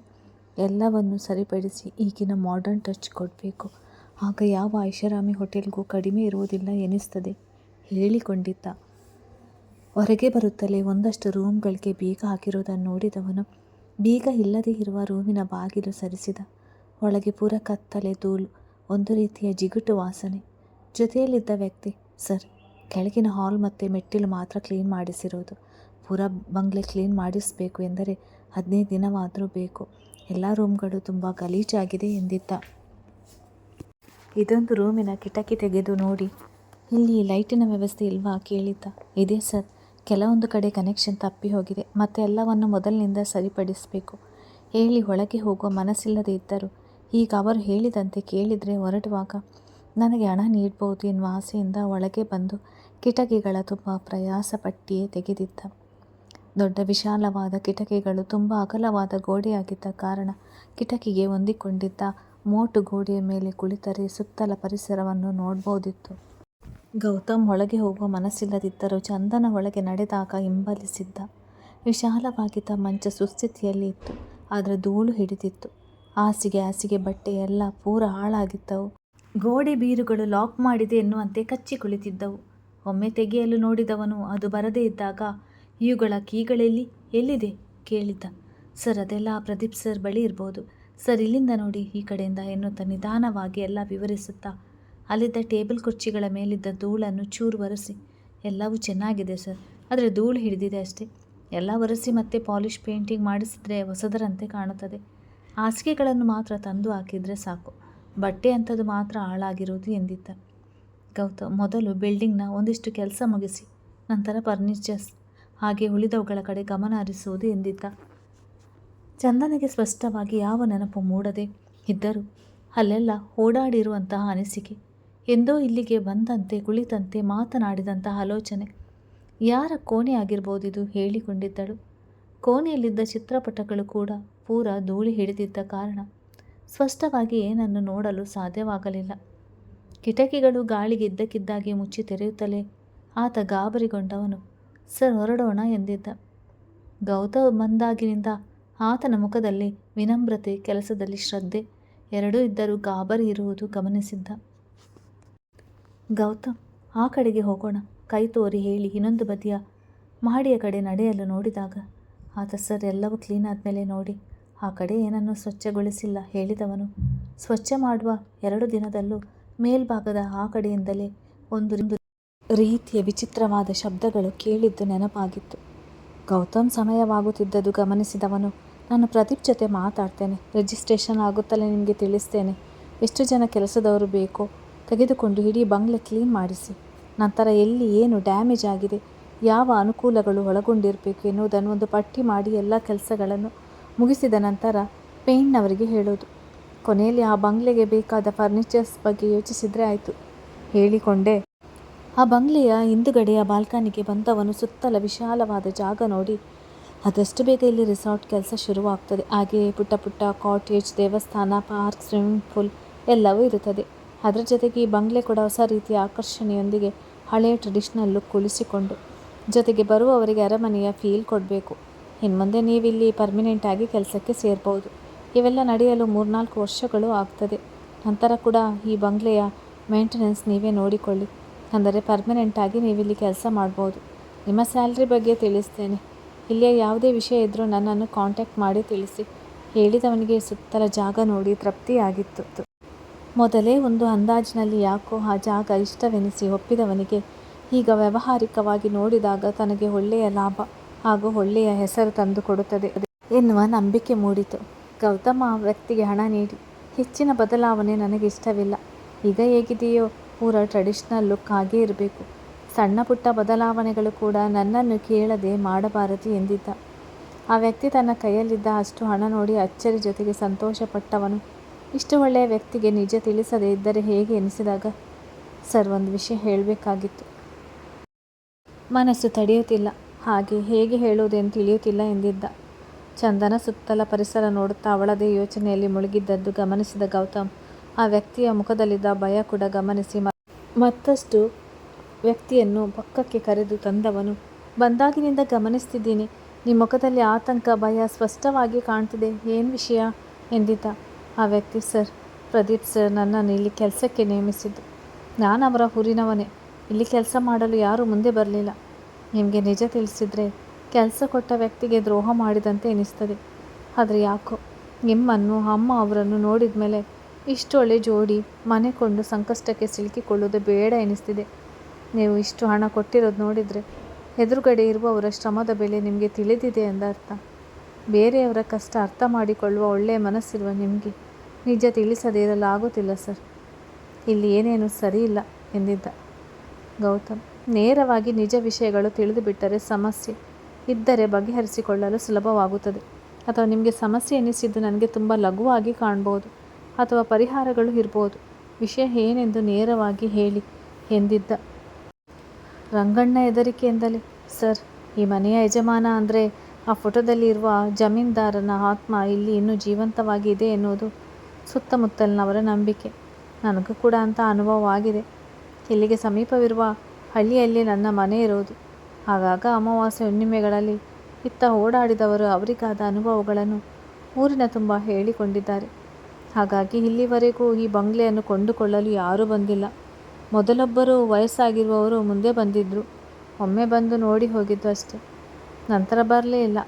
ಎಲ್ಲವನ್ನು ಸರಿಪಡಿಸಿ ಈಗಿನ ಮಾಡರ್ನ್ ಟಚ್ ಕೊಡಬೇಕು, ಆಗ ಯಾವ ಐಷಾರಾಮಿ ಹೋಟೆಲ್ಗೂ ಕಡಿಮೆ ಇರುವುದಿಲ್ಲ ಎನಿಸ್ತದೆ ಹೇಳಿಕೊಂಡಿದ್ದ. ಹೊರಗೆ ಬರುತ್ತಲೇ ಒಂದಷ್ಟು ರೂಮ್ಗಳಿಗೆ ಬೀಗ ಹಾಕಿರುವುದನ್ನು ನೋಡಿದವನು ಬೀಗ ಇಲ್ಲದೇ ಇರುವ ರೂಮಿನ ಬಾಗಿಲು ಸರಿಸಿದ. ಒಳಗೆ ಪೂರ ಕತ್ತಲೆ, ಧೂಳು, ಒಂದು ರೀತಿಯ ಜಿಗುಟು ವಾಸನೆ. ಜೊತೆಯಲ್ಲಿದ್ದ ವ್ಯಕ್ತಿ, ಸರ್, ಕೆಳಗಿನ ಹಾಲ್ ಮತ್ತು ಮೆಟ್ಟಿಲು ಮಾತ್ರ ಕ್ಲೀನ್ ಮಾಡಿಸಿರೋದು, ಪೂರ ಬಂಗ್ಲೆ ಕ್ಲೀನ್ ಮಾಡಿಸಬೇಕು ಎಂದರೆ 15 ದಿನವಾದರೂ ಬೇಕು, ಎಲ್ಲ ರೂಮ್ಗಳು ತುಂಬ ಗಲೀಜಾಗಿದೆ ಎಂದಿದ್ದ. ಇದೊಂದು ರೂಮಿನ ಕಿಟಕಿ ತೆಗೆದು ನೋಡಿ, ಇಲ್ಲಿ ಲೈಟಿನ ವ್ಯವಸ್ಥೆ ಇಲ್ವಾ ಕೇಳಿದ್ದ. ಇದೆ ಸರ್, ಕೆಲವೊಂದು ಕಡೆ ಕನೆಕ್ಷನ್ ತಪ್ಪಿ ಹೋಗಿದೆ, ಮತ್ತೆ ಎಲ್ಲವನ್ನು ಮೊದಲಿನಿಂದ ಸರಿಪಡಿಸಬೇಕು ಹೇಳಿ ಒಳಗೆ ಹೋಗುವ ಮನಸ್ಸಿಲ್ಲದೆ ಇದ್ದರು. ಈಗ ಅವರು ಹೇಳಿದಂತೆ ಕೇಳಿದರೆ ಹೊರಡುವಾಗ ನನಗೆ ಹಣ ನೀಡಬಹುದು ಎನ್ನುವ ಆಸೆಯಿಂದ ಒಳಗೆ ಬಂದು ಕಿಟಕಿಗಳ ತುಂಬ ಪ್ರಯಾಸಪಟ್ಟಿಯೇ ತೆಗೆದಿದ್ದ. ದೊಡ್ಡ ವಿಶಾಲವಾದ ಕಿಟಕಿಗಳು ತುಂಬ ಅಗಲವಾದ ಗೋಡೆಯಾಗಿದ್ದ ಕಾರಣ ಕಿಟಕಿಗೆ ಹೊಂದಿಕೊಂಡಿದ್ದ ಮೋಟು ಗೋಡೆಯ ಮೇಲೆ ಕುಳಿತರೆ ಸುತ್ತಲ ಪರಿಸರವನ್ನು ನೋಡಬಹುದಿತ್ತು. ಗೌತಮ್ ಒಳಗೆ ಹೋಗುವ ಮನಸ್ಸಿಲ್ಲದಿದ್ದರೂ ಚಂದನ ಒಳಗೆ ನಡೆದಾಗ ಹಿಂಬಲಿಸಿದ್ದ. ವಿಶಾಲವಾಗಿದ್ದ ಮಂಚ ಸುಸ್ಥಿತಿಯಲ್ಲಿ ಇತ್ತು, ಆದರೆ ಧೂಳು ಹಿಡಿದಿತ್ತು. ಹಾಸಿಗೆ ಬಟ್ಟೆ ಎಲ್ಲ ಪೂರ ಹಾಳಾಗಿದ್ದವು. ಗೋಡೆ ಬೀರುಗಳು ಲಾಕ್ ಮಾಡಿದೆ ಎನ್ನುವಂತೆ ಕಚ್ಚಿ ಕುಳಿತಿದ್ದವು. ಒಮ್ಮೆ ತೆಗೆಯಲು ನೋಡಿದವನು ಅದು ಬರದೇ ಇದ್ದಾಗ, ಇವುಗಳ ಎಲ್ಲಿದೆ ಕೇಳಿದ್ದ. ಸರ್, ಅದೆಲ್ಲ ಪ್ರದೀಪ್ ಸರ್ ಬಳಿ ಇರ್ಬೋದು ಸರ್, ಇಲ್ಲಿಂದ ನೋಡಿ, ಈ ಕಡೆಯಿಂದ ಎನ್ನುತ್ತಾ ನಿಧಾನವಾಗಿ ಎಲ್ಲ ವಿವರಿಸುತ್ತಾ ಅಲ್ಲಿದ್ದ ಟೇಬಲ್ ಕುರ್ಚಿಗಳ ಮೇಲಿದ್ದ ಧೂಳನ್ನು ಚೂರು ಒರೆಸಿ, ಎಲ್ಲವೂ ಚೆನ್ನಾಗಿದೆ ಸರ್, ಆದರೆ ಧೂಳು ಹಿಡಿದಿದೆ ಅಷ್ಟೇ, ಎಲ್ಲ ಒರೆಸಿ ಮತ್ತೆ ಪಾಲಿಷ್ ಪೇಂಟಿಂಗ್ ಮಾಡಿಸಿದ್ರೆ ಹೊಸದರಂತೆ ಕಾಣುತ್ತದೆ. ಹಾಸಿಗೆಗಳನ್ನು ಮಾತ್ರ ತಂದು ಹಾಕಿದರೆ ಸಾಕು, ಬಟ್ಟೆ ಅಂಥದ್ದು ಮಾತ್ರ ಹಾಳಾಗಿರುವುದು ಎಂದಿದ್ದ. ಗೌತಮ್, ಮೊದಲು ಬಿಲ್ಡಿಂಗ್ನ ಒಂದಿಷ್ಟು ಕೆಲಸ ಮುಗಿಸಿ ನಂತರ ಫರ್ನಿಚರ್ಸ್, ಹಾಗೆ ಉಳಿದವುಗಳ ಕಡೆ ಗಮನ ಹರಿಸುವುದು ಎಂದಿದ್ದ. ಚಂದನಿಗೆ ಸ್ಪಷ್ಟವಾಗಿ ಯಾವ ನೆನಪು ಮೂಡದೆ ಇದ್ದರೂ ಅಲ್ಲೆಲ್ಲ ಓಡಾಡಿರುವಂತಹ ಅನಿಸಿಕೆ, ಎಂದೋ ಇಲ್ಲಿಗೆ ಬಂದಂತೆ ಕುಳಿತಂತೆ ಮಾತನಾಡಿದಂತಹ ಆಲೋಚನೆ, ಯಾರ ಕೋಣೆ ಆಗಿರ್ಬೋದಿದು ಹೇಳಿಕೊಂಡಿದ್ದಳು. ಕೋಣೆಯಲ್ಲಿದ್ದ ಚಿತ್ರಪಟಗಳು ಕೂಡ ಪೂರ ಧೂಳಿ ಹಿಡಿದಿದ್ದ ಕಾರಣ ಸ್ಪಷ್ಟವಾಗಿ ಏನನ್ನು ನೋಡಲು ಸಾಧ್ಯವಾಗಲಿಲ್ಲ. ಕಿಟಕಿಗಳು ಗಾಳಿಗೆ ಇದ್ದಕ್ಕಿದ್ದಾಗೆ ಮುಚ್ಚಿ ತೆರೆಯುತ್ತಲೇ ಆತ ಗಾಬರಿಗೊಂಡವನು, ಸರ್, ಹೊರಡೋಣ ಎಂದಿದ್ದ. ಗೌತಮ್ ಬಂದಾಗಿನಿಂದ ಆತನ ಮುಖದಲ್ಲಿ ವಿನಮ್ರತೆ, ಕೆಲಸದಲ್ಲಿ ಶ್ರದ್ಧೆ ಎರಡೂ ಇದ್ದರೂ ಗಾಬರಿ ಇರುವುದು ಗಮನಿಸಿದ್ದ. ಗೌತಮ್, ಆ ಕಡೆಗೆ ಹೋಗೋಣ ಕೈ ತೋರಿ ಹೇಳಿ ಇನ್ನೊಂದು ಬದಿಯ ಮಹಡಿಯ ಕಡೆ ನಡೆಯಲು ನೋಡಿದಾಗ ಆತ, ಸರ್, ಎಲ್ಲವೂ ಕ್ಲೀನ್ ಆದಮೇಲೆ ನೋಡಿ, ಆ ಕಡೆ ಏನನ್ನೂ ಸ್ವಚ್ಛಗೊಳಿಸಿಲ್ಲ ಹೇಳಿದವನು. ಸ್ವಚ್ಛ ಮಾಡುವ 2 ದಿನದಲ್ಲೂ ಮೇಲ್ಭಾಗದ ಆ ಕಡೆಯಿಂದಲೇ ಒಂದು ರೀತಿಯ ವಿಚಿತ್ರವಾದ ಶಬ್ದಗಳು ಕೇಳಿದ್ದು ನೆನಪಾಗಿತ್ತು. ಗೌತಮ್ ಸಮಯವಾಗುತ್ತಿದ್ದದ್ದು ಗಮನಿಸಿದವನು, ನಾನು ಪ್ರದೀಪ್ ಜೊತೆ ಮಾತಾಡ್ತೇನೆ, ರಿಜಿಸ್ಟ್ರೇಷನ್ ಆಗುತ್ತಲೇ ನಿಮಗೆ ತಿಳಿಸ್ತೇನೆ, ಎಷ್ಟು ಜನ ಕೆಲಸದವರು ಬೇಕೋ ತೆಗೆದುಕೊಂಡು ಇಡೀ ಬಂಗ್ಲೆ ಕ್ಲೀನ್ ಮಾಡಿಸಿ, ನಂತರ ಎಲ್ಲಿ ಏನು ಡ್ಯಾಮೇಜ್ ಆಗಿದೆ, ಯಾವ ಅನುಕೂಲಗಳು ಒಳಗೊಂಡಿರಬೇಕು ಎನ್ನುವುದನ್ನು ಒಂದು ಪಟ್ಟಿ ಮಾಡಿ ಎಲ್ಲ ಕೆಲಸಗಳನ್ನು ಮುಗಿಸಿದ ನಂತರ ಪೇಂಟ್ನವರಿಗೆ ಹೇಳೋದು. ಕೊನೆಯಲ್ಲಿ ಆ ಬಂಗ್ಲೆಗೆ ಬೇಕಾದ ಫರ್ನಿಚರ್ಸ್ ಬಗ್ಗೆ ಯೋಚಿಸಿದರೆ ಆಯಿತು ಹೇಳಿಕೊಂಡೆ. ಆ ಬಂಗ್ಲೆಯ ಹಿಂದುಗಡೆಯ ಬಾಲ್ಕನಿಗೆ ಬಂದವನು ಸುತ್ತಲ ವಿಶಾಲವಾದ ಜಾಗ ನೋಡಿ ಆದಷ್ಟು ಬೇಗ ಇಲ್ಲಿ ರೆಸಾರ್ಟ್ ಕೆಲಸ ಶುರುವಾಗ್ತದೆ. ಹಾಗೆಯೇ ಪುಟ್ಟ ಪುಟ್ಟ ಕಾಟೇಜ್, ದೇವಸ್ಥಾನ, ಪಾರ್ಕ್, ಸ್ವಿಮ್ಮಿಂಗ್ ಪೂಲ್ ಎಲ್ಲವೂ ಇರುತ್ತದೆ. ಅದರ ಜೊತೆಗೆ ಈ ಬಂಗ್ಲೆ ಕೂಡ ಹೊಸ ರೀತಿಯ ಆಕರ್ಷಣೆಯೊಂದಿಗೆ ಹಳೆಯ ಟ್ರೆಡಿಷ್ನಲ್ ಲುಕ್ ಉಳಿಸಿಕೊಂಡು ಜೊತೆಗೆ ಬರುವವರಿಗೆ ಅರಮನೆಯ ಫೀಲ್ ಕೊಡಬೇಕು. ಇನ್ನು ಮುಂದೆ ನೀವಿಲ್ಲಿ ಪರ್ಮನೆಂಟ್ ಆಗಿ ಕೆಲಸಕ್ಕೆ ಸೇರ್ಬೋದು. ಇವೆಲ್ಲ ನಡೆಯಲು 3-4 ವರ್ಷಗಳು ಆಗ್ತದೆ. ನಂತರ ಕೂಡ ಈ ಬಂಗ್ಲೆಯ ಮೇಂಟೆನೆನ್ಸ್ ನೀವೇ ನೋಡಿಕೊಳ್ಳಿ. ಅಂದರೆ ಪರ್ಮನೆಂಟ್ ಆಗಿ ನೀವಿಲ್ಲಿ ಕೆಲಸ ಮಾಡ್ಬೋದು. ನಿಮ್ಮ ಸ್ಯಾಲ್ರಿ ಬಗ್ಗೆ ತಿಳಿಸ್ತೇನೆ. ಇಲ್ಲಿಯ ಯಾವುದೇ ವಿಷಯ ಇದ್ದರೂ ನನ್ನನ್ನು ಕಾಂಟ್ಯಾಕ್ಟ್ ಮಾಡಿ ತಿಳಿಸಿ. ಹೇಳಿದವನಿಗೆ ಸುತ್ತಲ ಜಾಗ ನೋಡಿ ತೃಪ್ತಿಯಾಗಿತ್ತು. ಮೊದಲೇ ಒಂದು ಅಂದಾಜಿನಲ್ಲಿ ಯಾಕೋ ಆ ಜಾಗ ಇಷ್ಟವೆನಿಸಿ ಒಪ್ಪಿದವನಿಗೆ ಈಗ ವ್ಯಾವಹಾರಿಕವಾಗಿ ನೋಡಿದಾಗ ತನಗೆ ಒಳ್ಳೆಯ ಲಾಭ ಹಾಗೂ ಒಳ್ಳೆಯ ಹೆಸರು ತಂದು ಕೊಡುತ್ತದೆ ಎನ್ನುವ ನಂಬಿಕೆ ಮೂಡಿತು. ಗೌತಮ್ ಆ ವ್ಯಕ್ತಿಗೆ ಹಣ ನೀಡಿ, ಹೆಚ್ಚಿನ ಬದಲಾವಣೆ ನನಗೆ ಇಷ್ಟವಿಲ್ಲ, ಈಗ ಹೇಗಿದೆಯೋ ಪೂರ ಟ್ರೆಡಿಷ್ನಲ್ ಲುಕ್ ಹಾಗೇ ಇರಬೇಕು, ಸಣ್ಣ ಪುಟ್ಟ ಬದಲಾವಣೆಗಳು ಕೂಡ ನನ್ನನ್ನು ಕೇಳದೆ ಮಾಡಬಾರದು ಎಂದಿದ್ದ. ಆ ವ್ಯಕ್ತಿ ತನ್ನ ಕೈಯಲ್ಲಿದ್ದ ಅಷ್ಟು ಹಣ ನೋಡಿ ಅಚ್ಚರಿ ಜೊತೆಗೆ ಸಂತೋಷಪಟ್ಟವನು. ಇಷ್ಟು ಒಳ್ಳೆಯ ವ್ಯಕ್ತಿಗೆ ನಿಜ ತಿಳಿಸದೇ ಇದ್ದರೆ ಹೇಗೆ ಎನಿಸಿದಾಗ, ಸರ್, ಒಂದು ವಿಷಯ ಹೇಳಬೇಕಾಗಿತ್ತು, ಮನಸ್ಸು ತಡೆಯುತ್ತಿಲ್ಲ, ಹಾಗೆ ಹೇಗೆ ಹೇಳುವುದೆಂದು ತಿಳಿಯುತ್ತಿಲ್ಲ ಎಂದಿದ್ದ. ಚಂದನ ಸುತ್ತಲ ಪರಿಸರ ನೋಡುತ್ತಾ ಅವಳದೇ ಯೋಚನೆಯಲ್ಲಿ ಮುಳುಗಿದ್ದದ್ದು ಗಮನಿಸಿದ ಗೌತಮ್ ಆ ವ್ಯಕ್ತಿಯ ಮುಖದಲ್ಲಿದ್ದ ಭಯ ಕೂಡ ಗಮನಿಸಿ ಮತ್ತಷ್ಟು ವ್ಯಕ್ತಿಯನ್ನು ಪಕ್ಕಕ್ಕೆ ಕರೆದು ತಂದವನು, ಬಂದಾಗಿನಿಂದ ಗಮನಿಸ್ತಿದ್ದೀನಿ, ನಿಮ್ಮ ಮುಖದಲ್ಲಿ ಆತಂಕ, ಭಯ ಸ್ಪಷ್ಟವಾಗಿ ಕಾಣ್ತಿದೆ, ಏನು ವಿಷಯ ಎಂದಿದ್ದ. ಆ ವ್ಯಕ್ತಿ, ಸರ್, ಪ್ರದೀಪ್ ಸರ್ ನನ್ನನ್ನು ಇಲ್ಲಿ ಕೆಲಸಕ್ಕೆ ನೇಮಿಸಿದ್ದು. ನಾನು ಅವರ ಊರಿನವನೇ. ಇಲ್ಲಿ ಕೆಲಸ ಮಾಡಲು ಯಾರೂ ಮುಂದೆ ಬರಲಿಲ್ಲ. ನಿಮಗೆ ನಿಜ ತಿಳಿಸಿದರೆ ಕೆಲಸ ಕೊಟ್ಟ ವ್ಯಕ್ತಿಗೆ ದ್ರೋಹ ಮಾಡಿದಂತೆ ಎನಿಸ್ತದೆ. ಆದರೆ ಯಾಕೋ ನಿಮ್ಮನ್ನು, ಅಮ್ಮ ಅವರನ್ನು ನೋಡಿದ ಮೇಲೆ ಇಷ್ಟು ಒಳ್ಳೆ ಜೋಡಿ ಮನೆ ಕೊಂಡು ಸಂಕಷ್ಟಕ್ಕೆ ಸಿಲುಕಿಕೊಳ್ಳುವುದು ಬೇಡ ಎನಿಸ್ತಿದೆ. ನೀವು ಇಷ್ಟು ಹಣ ಕೊಟ್ಟಿರೋದು ನೋಡಿದರೆ ಎದುರುಗಡೆ ಇರುವವರ ಶ್ರಮದ ಬೆಲೆ ನಿಮಗೆ ತಿಳಿದಿದೆ ಎಂದರ್ಥ. ಬೇರೆಯವರ ಕಷ್ಟ ಅರ್ಥ ಮಾಡಿಕೊಳ್ಳುವ ಒಳ್ಳೆಯ ಮನಸ್ಸಿರುವ ನಿಮಗೆ ನಿಜ ತಿಳಿಸದೇ ಇರಲು ಆಗುತ್ತಿಲ್ಲ ಸರ್. ಇಲ್ಲಿ ಏನೇನು ಸರಿ ಇಲ್ಲ ಎಂದಿದ್ದ. ಗೌತಮ್ ನೇರವಾಗಿ ನಿಜ ವಿಷಯಗಳು ತಿಳಿದು ಬಿಟ್ಟರೆ ಸಮಸ್ಯೆ ಇದ್ದರೆ ಬಗೆಹರಿಸಿಕೊಳ್ಳಲು ಸುಲಭವಾಗುತ್ತದೆ. ಅಥವಾ ನಿಮಗೆ ಸಮಸ್ಯೆ ಎನಿಸಿದ್ದು ನನಗೆ ತುಂಬ ಲಘುವಾಗಿ ಕಾಣ್ಬೋದು, ಅಥವಾ ಪರಿಹಾರಗಳು ಇರ್ಬೋದು. ವಿಷಯ ಏನೆಂದು ನೇರವಾಗಿ ಹೇಳಿ ಎಂದಿದ್ದ. ರಂಗಣ್ಣ ಹೆದರಿಕೆಯಿಂದಲೇ, ಸರ್, ಈ ಮನೆಯ ಯಜಮಾನ ಅಂದರೆ ಆ ಫೋಟೋದಲ್ಲಿ ಇರುವ ಜಮೀನ್ದಾರನ ಆತ್ಮ ಇಲ್ಲಿ ಇನ್ನೂ ಜೀವಂತವಾಗಿ ಇದೆ ಎನ್ನುವುದು ಸುತ್ತಮುತ್ತಲಿನವರ ನಂಬಿಕೆ. ನನಗೂ ಕೂಡ ಅಂಥ ಅನುಭವವಾಗಿದೆ. ಇಲ್ಲಿಗೆ ಸಮೀಪವಿರುವ ಹಳ್ಳಿಯಲ್ಲಿ ನನ್ನ ಮನೆ ಇರೋದು. ಆಗಾಗ ಅಮಾವಾಸ್ಯೆ ಹುಣ್ಣಿಮೆಗಳಲ್ಲಿ ಇತ್ತ ಓಡಾಡಿದವರು ಅವರಿಗಾದ ಅನುಭವಗಳನ್ನು ಊರಿನ ತುಂಬ ಹೇಳಿಕೊಂಡಿದ್ದಾರೆ. ಹಾಗಾಗಿ ಇಲ್ಲಿವರೆಗೂ ಈ ಬಂಗ್ಲೆಯನ್ನು ಕೊಂಡುಕೊಳ್ಳಲು ಯಾರೂ ಬಂದಿಲ್ಲ. ಮೊದಲೊಬ್ಬರು ವಯಸ್ಸಾಗಿರುವವರು ಮುಂದೆ ಬಂದಿದ್ದರು. ಒಮ್ಮೆ ಬಂದು ನೋಡಿ ಹೋಗಿದ್ದು ಅಷ್ಟೆ. ನಂತರ ಬರಲೇ ಇಲ್ಲ.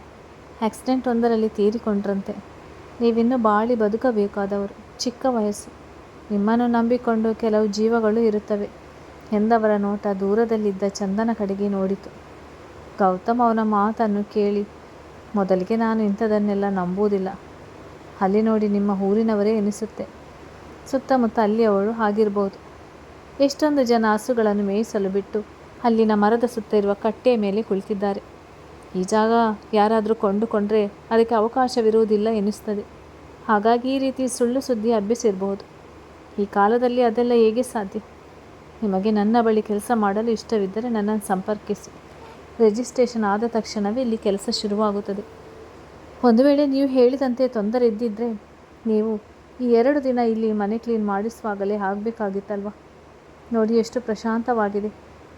ಆಕ್ಸಿಡೆಂಟ್ ಒಂದರಲ್ಲಿ ತೀರಿಕೊಂಡ್ರಂತೆ. ನೀವಿನ್ನೂ ಬಾಳಿ ಬದುಕಬೇಕಾದವರು, ಚಿಕ್ಕ ವಯಸ್ಸು, ನಿಮ್ಮನ್ನು ನಂಬಿಕೊಂಡು ಕೆಲವು ಜೀವಗಳು ಇರುತ್ತವೆ ಎಂದವರ ನೋಟ ದೂರದಲ್ಲಿದ್ದ ಚಂದನ ಕಡೆಗೆ ನೋಡಿತು. ಗೌತಮ್ ಅವನ ಮಾತನ್ನು ಕೇಳಿ, ಮೊದಲಿಗೆ ನಾನು ಇಂಥದನ್ನೆಲ್ಲ ನಂಬುವುದಿಲ್ಲ. ಅಲ್ಲಿ ನೋಡಿ ನಿಮ್ಮ ಊರಿನವರೇ ಎನಿಸುತ್ತೆ. ಸುತ್ತಮುತ್ತ ಅಲ್ಲಿಯವಳು ಆಗಿರ್ಬೋದು. ಎಷ್ಟೊಂದು ಜನ ಹಸುಗಳನ್ನು ಮೇಯಿಸಲು ಬಿಟ್ಟು ಅಲ್ಲಿನ ಮರದ ಸುತ್ತ ಇರುವ ಕಟ್ಟೆಯ ಮೇಲೆ ಕುಳಿತಿದ್ದಾರೆ. ಈ ಜಾಗ ಯಾರಾದರೂ ಕೊಂಡುಕೊಂಡ್ರೆ ಅದಕ್ಕೆ ಅವಕಾಶವಿರುವುದಿಲ್ಲ ಎನಿಸ್ತದೆ. ಹಾಗಾಗಿ ಈ ರೀತಿ ಸುಳ್ಳು ಸುದ್ದಿ ಹಬ್ಬಿಸಿರಬಹುದು. ಈ ಕಾಲದಲ್ಲಿ ಅದೆಲ್ಲ ಹೇಗೆ ಸಾಧ್ಯ? ನಿಮಗೆ ನನ್ನ ಬಳಿ ಕೆಲಸ ಮಾಡಲು ಇಷ್ಟವಿದ್ದರೆ ನನ್ನನ್ನು ಸಂಪರ್ಕಿಸಿ. ರಿಜಿಸ್ಟ್ರೇಷನ್ ಆದ ತಕ್ಷಣವೇ ಇಲ್ಲಿ ಕೆಲಸ ಶುರುವಾಗುತ್ತದೆ. ಒಂದು ವೇಳೆ ನೀವು ಹೇಳಿದಂತೆ ತೊಂದರೆ ಇದ್ದಿದ್ದರೆ ನೀವು ಈ 2 ದಿನ ಇಲ್ಲಿ ಮನೆ ಕ್ಲೀನ್ ಮಾಡಿಸುವಾಗಲೇ ಆಗಬೇಕಾಗಿತ್ತಲ್ವ? ನೋಡಿ ಎಷ್ಟು ಪ್ರಶಾಂತವಾಗಿದೆ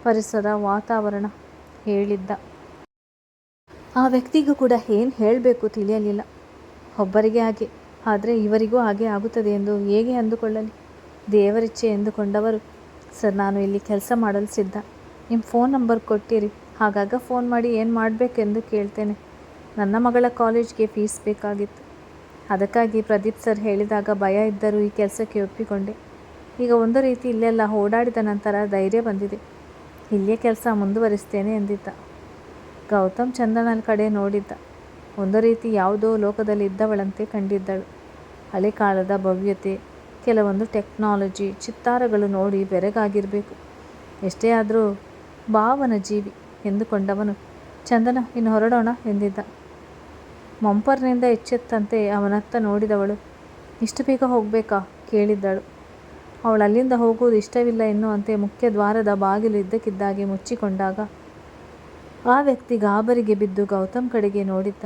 ಪರಿಸರ, ವಾತಾವರಣ ಹೇಳಿದ್ದ. ಆ ವ್ಯಕ್ತಿಗೂ ಕೂಡ ಏನು ಹೇಳಬೇಕು ತಿಳಿಯಲಿಲ್ಲ. ಒಬ್ಬರಿಗೆ ಹಾಗೆ ಆದರೆ ಇವರಿಗೂ ಹಾಗೆ ಆಗುತ್ತದೆ ಎಂದು ಹೇಗೆ ಅಂದುಕೊಳ್ಳಲಿ? ದೇವರಿಚ್ಛೆ ಎಂದುಕೊಂಡವರು, ಸರ್, ನಾನು ಇಲ್ಲಿ ಕೆಲಸ ಮಾಡಲು ಸಿದ್ಧ. ನಿಮ್ಮ ಫೋನ್ ನಂಬರ್ ಕೊಟ್ಟಿರಿ, ಆಗಾಗ ಫೋನ್ ಮಾಡಿ ಏನು ಮಾಡಬೇಕೆಂದು ಕೇಳ್ತೇನೆ. ನನ್ನ ಮಗಳ ಕಾಲೇಜ್ಗೆ ಫೀಸ್ ಬೇಕಾಗಿತ್ತು. ಅದಕ್ಕಾಗಿ ಪ್ರದೀಪ್ ಸರ್ ಹೇಳಿದಾಗ ಭಯ ಇದ್ದರೂ ಈ ಕೆಲಸಕ್ಕೆ ಒಪ್ಪಿಕೊಂಡೆ. ಈಗ ಒಂದು ರೀತಿ ಇಲ್ಲೆಲ್ಲ ಓಡಾಡಿದ ನಂತರ ಧೈರ್ಯ ಬಂದಿದೆ. ಇಲ್ಲಿಯೇ ಕೆಲಸ ಮುಂದುವರಿಸ್ತೇನೆ ಎಂದಿದ್ದ. ಗೌತಮ್ ಚಂದನನ ಕಡೆ ನೋಡಿದ್ದ. ಒಂದು ರೀತಿ ಯಾವುದೋ ಲೋಕದಲ್ಲಿ ಇದ್ದವಳಂತೆ ಕಂಡಿದ್ದಳು. ಹಳೆ ಕಾಲದ ಭವ್ಯತೆ, ಕೆಲವೊಂದು ಟೆಕ್ನಾಲಜಿ, ಚಿತ್ತಾರಗಳು ನೋಡಿ ಬೆರಗಾಗಿರಬೇಕು. ಎಷ್ಟೇ ಆದರೂ ಭಾವನ ಜೀವಿ ಎಂದುಕೊಂಡವನು, ಚಂದನ, ಇನ್ನು ಹೊರಡೋಣ ಎಂದಿದ್ದ. ಮಂಪರ್ನಿಂದ ಎಚ್ಚೆತ್ತಂತೆ ಅವನತ್ತ ನೋಡಿದವಳು, ಇಷ್ಟು ಬೇಗ ಹೋಗಬೇಕಾ ಕೇಳಿದ್ದಳು. ಅವಳು ಅಲ್ಲಿಂದ ಹೋಗುವುದು ಇಷ್ಟವಿಲ್ಲ ಎನ್ನುವಂತೆ ಮುಖ್ಯ ದ್ವಾರದ ಬಾಗಿಲು ಇದ್ದಕ್ಕಿದ್ದಾಗೆ ಮುಚ್ಚಿಕೊಂಡಾಗ ಆ ವ್ಯಕ್ತಿ ಗಾಬರಿಗೆ ಬಿದ್ದು ಗೌತಮ್ ಕಡೆಗೆ ನೋಡಿದ್ದ.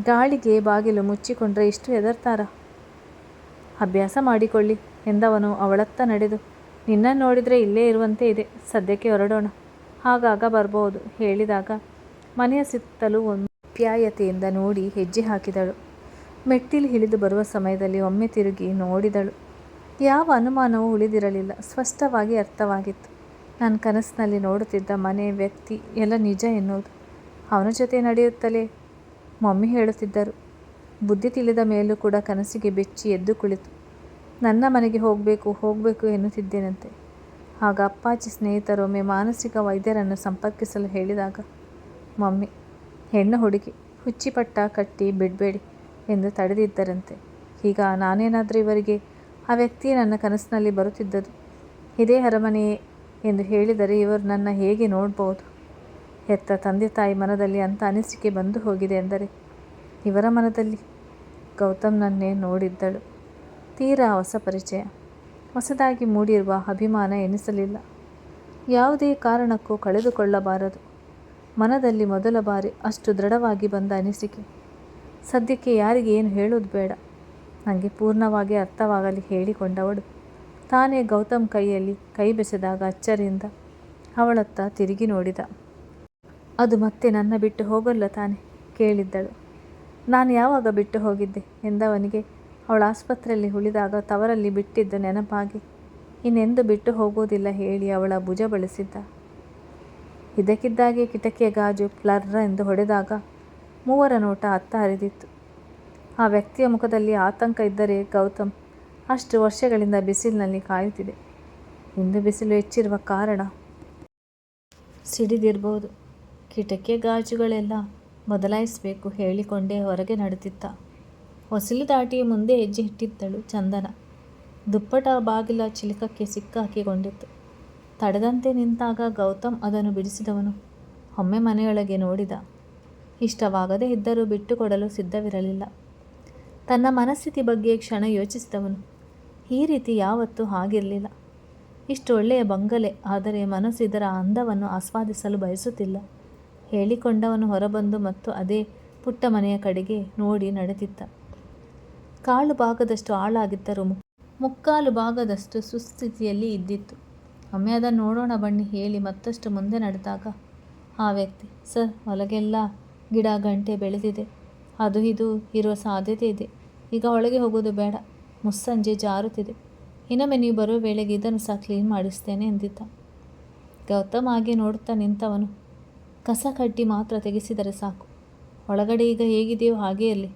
ಗಾಳಿಗೆ ಬಾಗಿಲು ಮುಚ್ಚಿಕೊಂಡ್ರೆ ಇಷ್ಟು ಹೆದರ್ತಾರ? ಅಭ್ಯಾಸ ಮಾಡಿಕೊಳ್ಳಿ ಎಂದವನು ಅವಳತ್ತ ನಡೆದು, ನಿನ್ನನ್ನು ನೋಡಿದರೆ ಇಲ್ಲೇ ಇರುವಂತೆ ಇದೆ, ಸದ್ಯಕ್ಕೆ ಹೊರಡೋಣ, ಆಗಾಗ ಬರ್ಬೋದು ಹೇಳಿದಾಗ ಮನೆಯ ಸುತ್ತಲೂ ಒಂದು ಆಪ್ಯಾಯತೆಯಿಂದ ನೋಡಿ ಹೆಜ್ಜೆ ಹಾಕಿದಳು. ಮೆಟ್ಟಿಲು ಇಳಿದು ಬರುವ ಸಮಯದಲ್ಲಿ ಒಮ್ಮೆ ತಿರುಗಿ ನೋಡಿದಳು. ಯಾವ ಅನುಮಾನವೂ ಉಳಿದಿರಲಿಲ್ಲ. ಸ್ಪಷ್ಟವಾಗಿ ಅರ್ಥವಾಗಿತ್ತು. ನನ್ನ ಕನಸಿನಲ್ಲಿ ನೋಡುತ್ತಿದ್ದ ಮನೆ, ವ್ಯಕ್ತಿ ಎಲ್ಲ ನಿಜ ಎನ್ನುವುದು. ಅವನ ಜೊತೆ ನಡೆಯುತ್ತಲೇ ಮಮ್ಮಿ ಹೇಳುತ್ತಿದ್ದರು. ಬುದ್ಧಿ ತಿಳಿದ ಮೇಲೂ ಕೂಡ ಕನಸಿಗೆ ಬೆಚ್ಚಿ ಎದ್ದು ಕುಳಿತು ನನ್ನ ಮನೆಗೆ ಹೋಗಬೇಕು ಎನ್ನುತ್ತಿದ್ದೇನಂತೆ. ಆಗ ಅಪ್ಪಾಜಿ ಸ್ನೇಹಿತರೊಮ್ಮೆ ಮಾನಸಿಕ ವೈದ್ಯರನ್ನು ಸಂಪರ್ಕಿಸಲು ಹೇಳಿದಾಗ ಮಮ್ಮಿ ಹೆಣ್ಣು ಹುಡುಗಿ, ಹುಚ್ಚಿಪಟ್ಟ ಕಟ್ಟಿ ಬಿಡಬೇಡಿ ಎಂದು ತಡೆದಿದ್ದರಂತೆ. ಈಗ ನಾನೇನಾದರೂ ಇವರಿಗೆ ಆ ವ್ಯಕ್ತಿ ನನ್ನ ಕನಸಿನಲ್ಲಿ ಬರುತ್ತಿದ್ದದು ಇದೇ ಅರಮನೆಯೇ ಎಂದು ಹೇಳಿದರೆ ಇವರು ನನ್ನ ಹೇಗೆ ನೋಡ್ಬೋದು? ಹೆತ್ತ ತಂದೆ ತಾಯಿ ಮನದಲ್ಲಿ ಅಂಥ ಅನಿಸಿಕೆ ಬಂದು ಹೋಗಿದೆ ಎಂದರೆ ಇವರ ಮನದಲ್ಲಿ ಗೌತಮ್ನನ್ನೇ ನೋಡಿದ್ದಳು. ತೀರಾ ಹೊಸ ಪರಿಚಯ, ಹೊಸದಾಗಿ ಮೂಡಿರುವ ಅಭಿಮಾನ ಎನಿಸಲಿಲ್ಲ. ಯಾವುದೇ ಕಾರಣಕ್ಕೂ ಕಳೆದುಕೊಳ್ಳಬಾರದು. ಮನದಲ್ಲಿ ಮೊದಲ ಬಾರಿ ಅಷ್ಟು ದೃಢವಾಗಿ ಬಂದ ಅನಿಸಿಕೆ. ಸದ್ಯಕ್ಕೆ ಯಾರಿಗೆ ಏನು ಹೇಳೋದು ಬೇಡ, ನನಗೆ ಪೂರ್ಣವಾಗಿ ಅರ್ಥವಾಗಲಿ ಹೇಳಿಕೊಂಡವಳು ತಾನೇ ಗೌತಮ್ ಕೈಯಲ್ಲಿ ಕೈ ಬೆಸೆದಾಗ ಅಚ್ಚರಿಯಿಂದ ಅವಳತ್ತ ತಿರುಗಿ ನೋಡಿದ. ಅದು ಮತ್ತೆ ನನ್ನ ಬಿಟ್ಟು ಹೋಗಲ್ಲ ತಾನೆ ಕೇಳಿದ್ದಳು. ನಾನು ಯಾವಾಗ ಬಿಟ್ಟು ಹೋಗಿದ್ದೆ ಎಂದವನಿಗೆ ಅವಳ ಆಸ್ಪತ್ರೆಯಲ್ಲಿ ಉಳಿದಾಗ ತವರಲ್ಲಿ ಬಿಟ್ಟಿದ್ದು ನೆನಪಾಗಿ ಇನ್ನೆಂದು ಬಿಟ್ಟು ಹೋಗೋದಿಲ್ಲ ಹೇಳಿ ಅವಳ ಭುಜ ಬಳಸಿದ್ದ. ಇದಕ್ಕಿದ್ದಾಗೆ ಕಿಟಕಿಯ ಗಾಜು ಪ್ಲರ್ರ ಎಂದು ಹೊಡೆದಾಗ ಮೂವರ ನೋಟ ಅತ್ತ ಹರಿದಿತ್ತು. ಆ ವ್ಯಕ್ತಿಯ ಮುಖದಲ್ಲಿ ಆತಂಕ ಇದ್ದರೆ ಗೌತಮ್ ಅಷ್ಟು ವರ್ಷಗಳಿಂದ ಬಿಸಿಲಿನಲ್ಲಿ ಕಾಯುತ್ತಿದೆ. ಇಂದು ಬಿಸಿಲು ಹೆಚ್ಚಿರುವ ಕಾರಣ ಸಿಡಿದಿರ್ಬೋದು. ಕಿಟಕಿಯ ಗಾಜುಗಳೆಲ್ಲ ಬದಲಾಯಿಸಬೇಕು ಹೇಳಿಕೊಂಡೇ ಹೊರಗೆ ನಡೆದಿದ್ದ. ಹೊಸಲು ದಾಟಿ ಮುಂದೆ ಹೆಜ್ಜೆ ಇಟ್ಟಿದ್ದಳು ಚಂದನ. ದುಪ್ಪಟ ಬಾಗಿಲ ಚಿಲಕಕ್ಕೆ ಸಿಕ್ಕಾಕಿಕೊಂಡಿತ್ತು. ತಡೆದಂತೆ ನಿಂತಾಗ ಗೌತಮ್ ಅದನ್ನು ಬಿಡಿಸಿದವನು ಒಮ್ಮೆ ಮನೆಯೊಳಗೆ ನೋಡಿದ. ಇಷ್ಟವಾಗದೇ ಇದ್ದರೂ ಬಿಟ್ಟುಕೊಡಲು ಸಿದ್ಧವಿರಲಿಲ್ಲ. ತನ್ನ ಮನಸ್ಥಿತಿ ಬಗ್ಗೆ ಕ್ಷಣ ಯೋಚಿಸಿದವನು ಈ ರೀತಿ ಯಾವತ್ತೂ ಆಗಿರಲಿಲ್ಲ. ಇಷ್ಟು ಒಳ್ಳೆಯ ಬಂಗಲೆ, ಆದರೆ ಮನಸ್ಸು ಇದರ ಅಂದವನ್ನು ಆಸ್ವಾದಿಸಲು ಬಯಸುತ್ತಿಲ್ಲ ಹೇಳಿಕೊಂಡವನು ಹೊರಬಂದು ಮತ್ತು ಅದೇ ಪುಟ್ಟ ಮನೆಯ ಕಡೆಗೆ ನೋಡಿ ನಡೆದಿದ್ದ. ಕಾಲು ಭಾಗದಷ್ಟು ಹಾಳಾಗಿದ್ದರೂ ಮುಕ್ಕಾಲು ಭಾಗದಷ್ಟು ಸುಸ್ಥಿತಿಯಲ್ಲಿ ಇದ್ದಿತ್ತು. ಒಮ್ಮೆ ಅದನ್ನು ನೋಡೋಣ ಬನ್ನಿ ಹೇಳಿ ಮತ್ತಷ್ಟು ಮುಂದೆ ನಡೆದಾಗ ಆ ವ್ಯಕ್ತಿ, ಸರ್, ಒಳಗೆಲ್ಲ ಗಿಡ ಗಂಟೆ ಬೆಳೆದಿದೆ, ಅದು ಇದು ಇರುವ ಸಾಧ್ಯತೆ ಇದೆ, ಈಗ ಒಳಗೆ ಹೋಗೋದು ಬೇಡ, ಮುಸ್ಸಂಜೆ ಜಾರುತ್ತಿದೆ, ಇನ್ನೊಮ್ಮೆ ನೀವು ಬರುವ ವೇಳೆಗೆ ಇದನ್ನು ಸಹ ಕ್ಲೀನ್ ಮಾಡಿಸ್ತೇನೆ ಎಂದಿದ್ದ. ಗೌತಮ್ ಹಾಗೆ ನೋಡುತ್ತಾ ನಿಂತವನು, ಕಸ ಕಡ್ಡಿ ಮಾತ್ರ ತೆಗೆಸಿದರೆ ಸಾಕು, ಒಳಗಡೆ ಈಗ ಹೇಗಿದೆಯೋ ಹಾಗೇ ಇರಲಿ,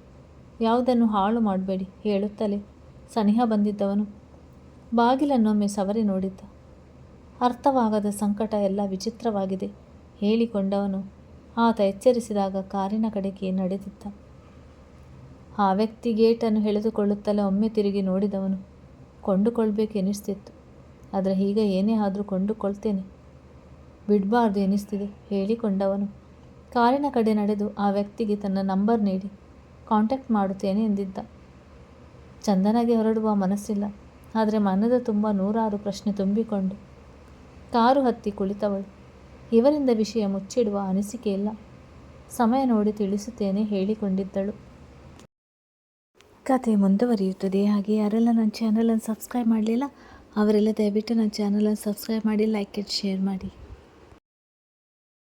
ಯಾವುದನ್ನು ಹಾಳು ಮಾಡಬೇಡಿ ಹೇಳುತ್ತಲೇ ಸನಿಹ ಬಂದಿದ್ದವನು ಬಾಗಿಲನ್ನೊಮ್ಮೆ ಸವರಿ ನೋಡಿದ್ದ. ಅರ್ಥವಾಗದ ಸಂಕಟ ಎಲ್ಲ ವಿಚಿತ್ರವಾಗಿದೆ ಹೇಳಿಕೊಂಡವನು ಆತ ಎಚ್ಚರಿಸಿದಾಗ ಕಾರಿನ ಕಡೆಗೆ ನಡೆದಿದ್ದ. ಆ ವ್ಯಕ್ತಿ ಗೇಟನ್ನು ಎಳೆದುಕೊಳ್ಳುತ್ತಲೇ ಒಮ್ಮೆ ತಿರುಗಿ ನೋಡಿದವನು ಕೊಂಡುಕೊಳ್ಬೇಕು ಎನಿಸ್ತಿತ್ತು. ಆದರೆ ಈಗ ಏನೇ ಆದರೂ ಕೊಂಡುಕೊಳ್ತೇನೆ, ಬಿಡಬಾರ್ದು ಎನಿಸ್ತಿದೆ ಹೇಳಿಕೊಂಡವನು ಕಾರಿನ ಕಡೆ ನಡೆದು ಆ ವ್ಯಕ್ತಿಗೆ ತನ್ನ ನಂಬರ್ ನೀಡಿ ಕಾಂಟ್ಯಾಕ್ಟ್ ಮಾಡುತ್ತೇನೆ ಎಂದಿದ್ದ. ಚಂದನಗೆ ಹೊರಡುವ ಮನಸ್ಸಿಲ್ಲ. ಆದರೆ ಮನದ ತುಂಬ ನೂರಾರು ಪ್ರಶ್ನೆ ತುಂಬಿಕೊಂಡು ಕಾರು ಹತ್ತಿ ಕುಳಿತವಳು. ಇವರಿಂದ ವಿಷಯ ಮುಚ್ಚಿಡುವ ಅನಿಸಿಕೆ ಇಲ್ಲ, ಸಮಯ ನೋಡಿ ತಿಳಿಸುತ್ತೇನೆ ಹೇಳಿಕೊಂಡಿದ್ದಳು. ಕತೆ ಮುಂದುವರಿಯುತ್ತದೆ. ಹಾಗೆ ಯಾರೆಲ್ಲ ನನ್ನ ಚಾನಲನ್ನು ಸಬ್ಸ್ಕ್ರೈಬ್ ಮಾಡಲಿಲ್ಲ ಅವರೆಲ್ಲ ದಯವಿಟ್ಟು ನನ್ನ ಚಾನಲನ್ನು ಸಬ್ಸ್ಕ್ರೈಬ್ ಮಾಡಿ, ಲೈಕ್ ಆ್ಯಂಡ್ ಶೇರ್ ಮಾಡಿ.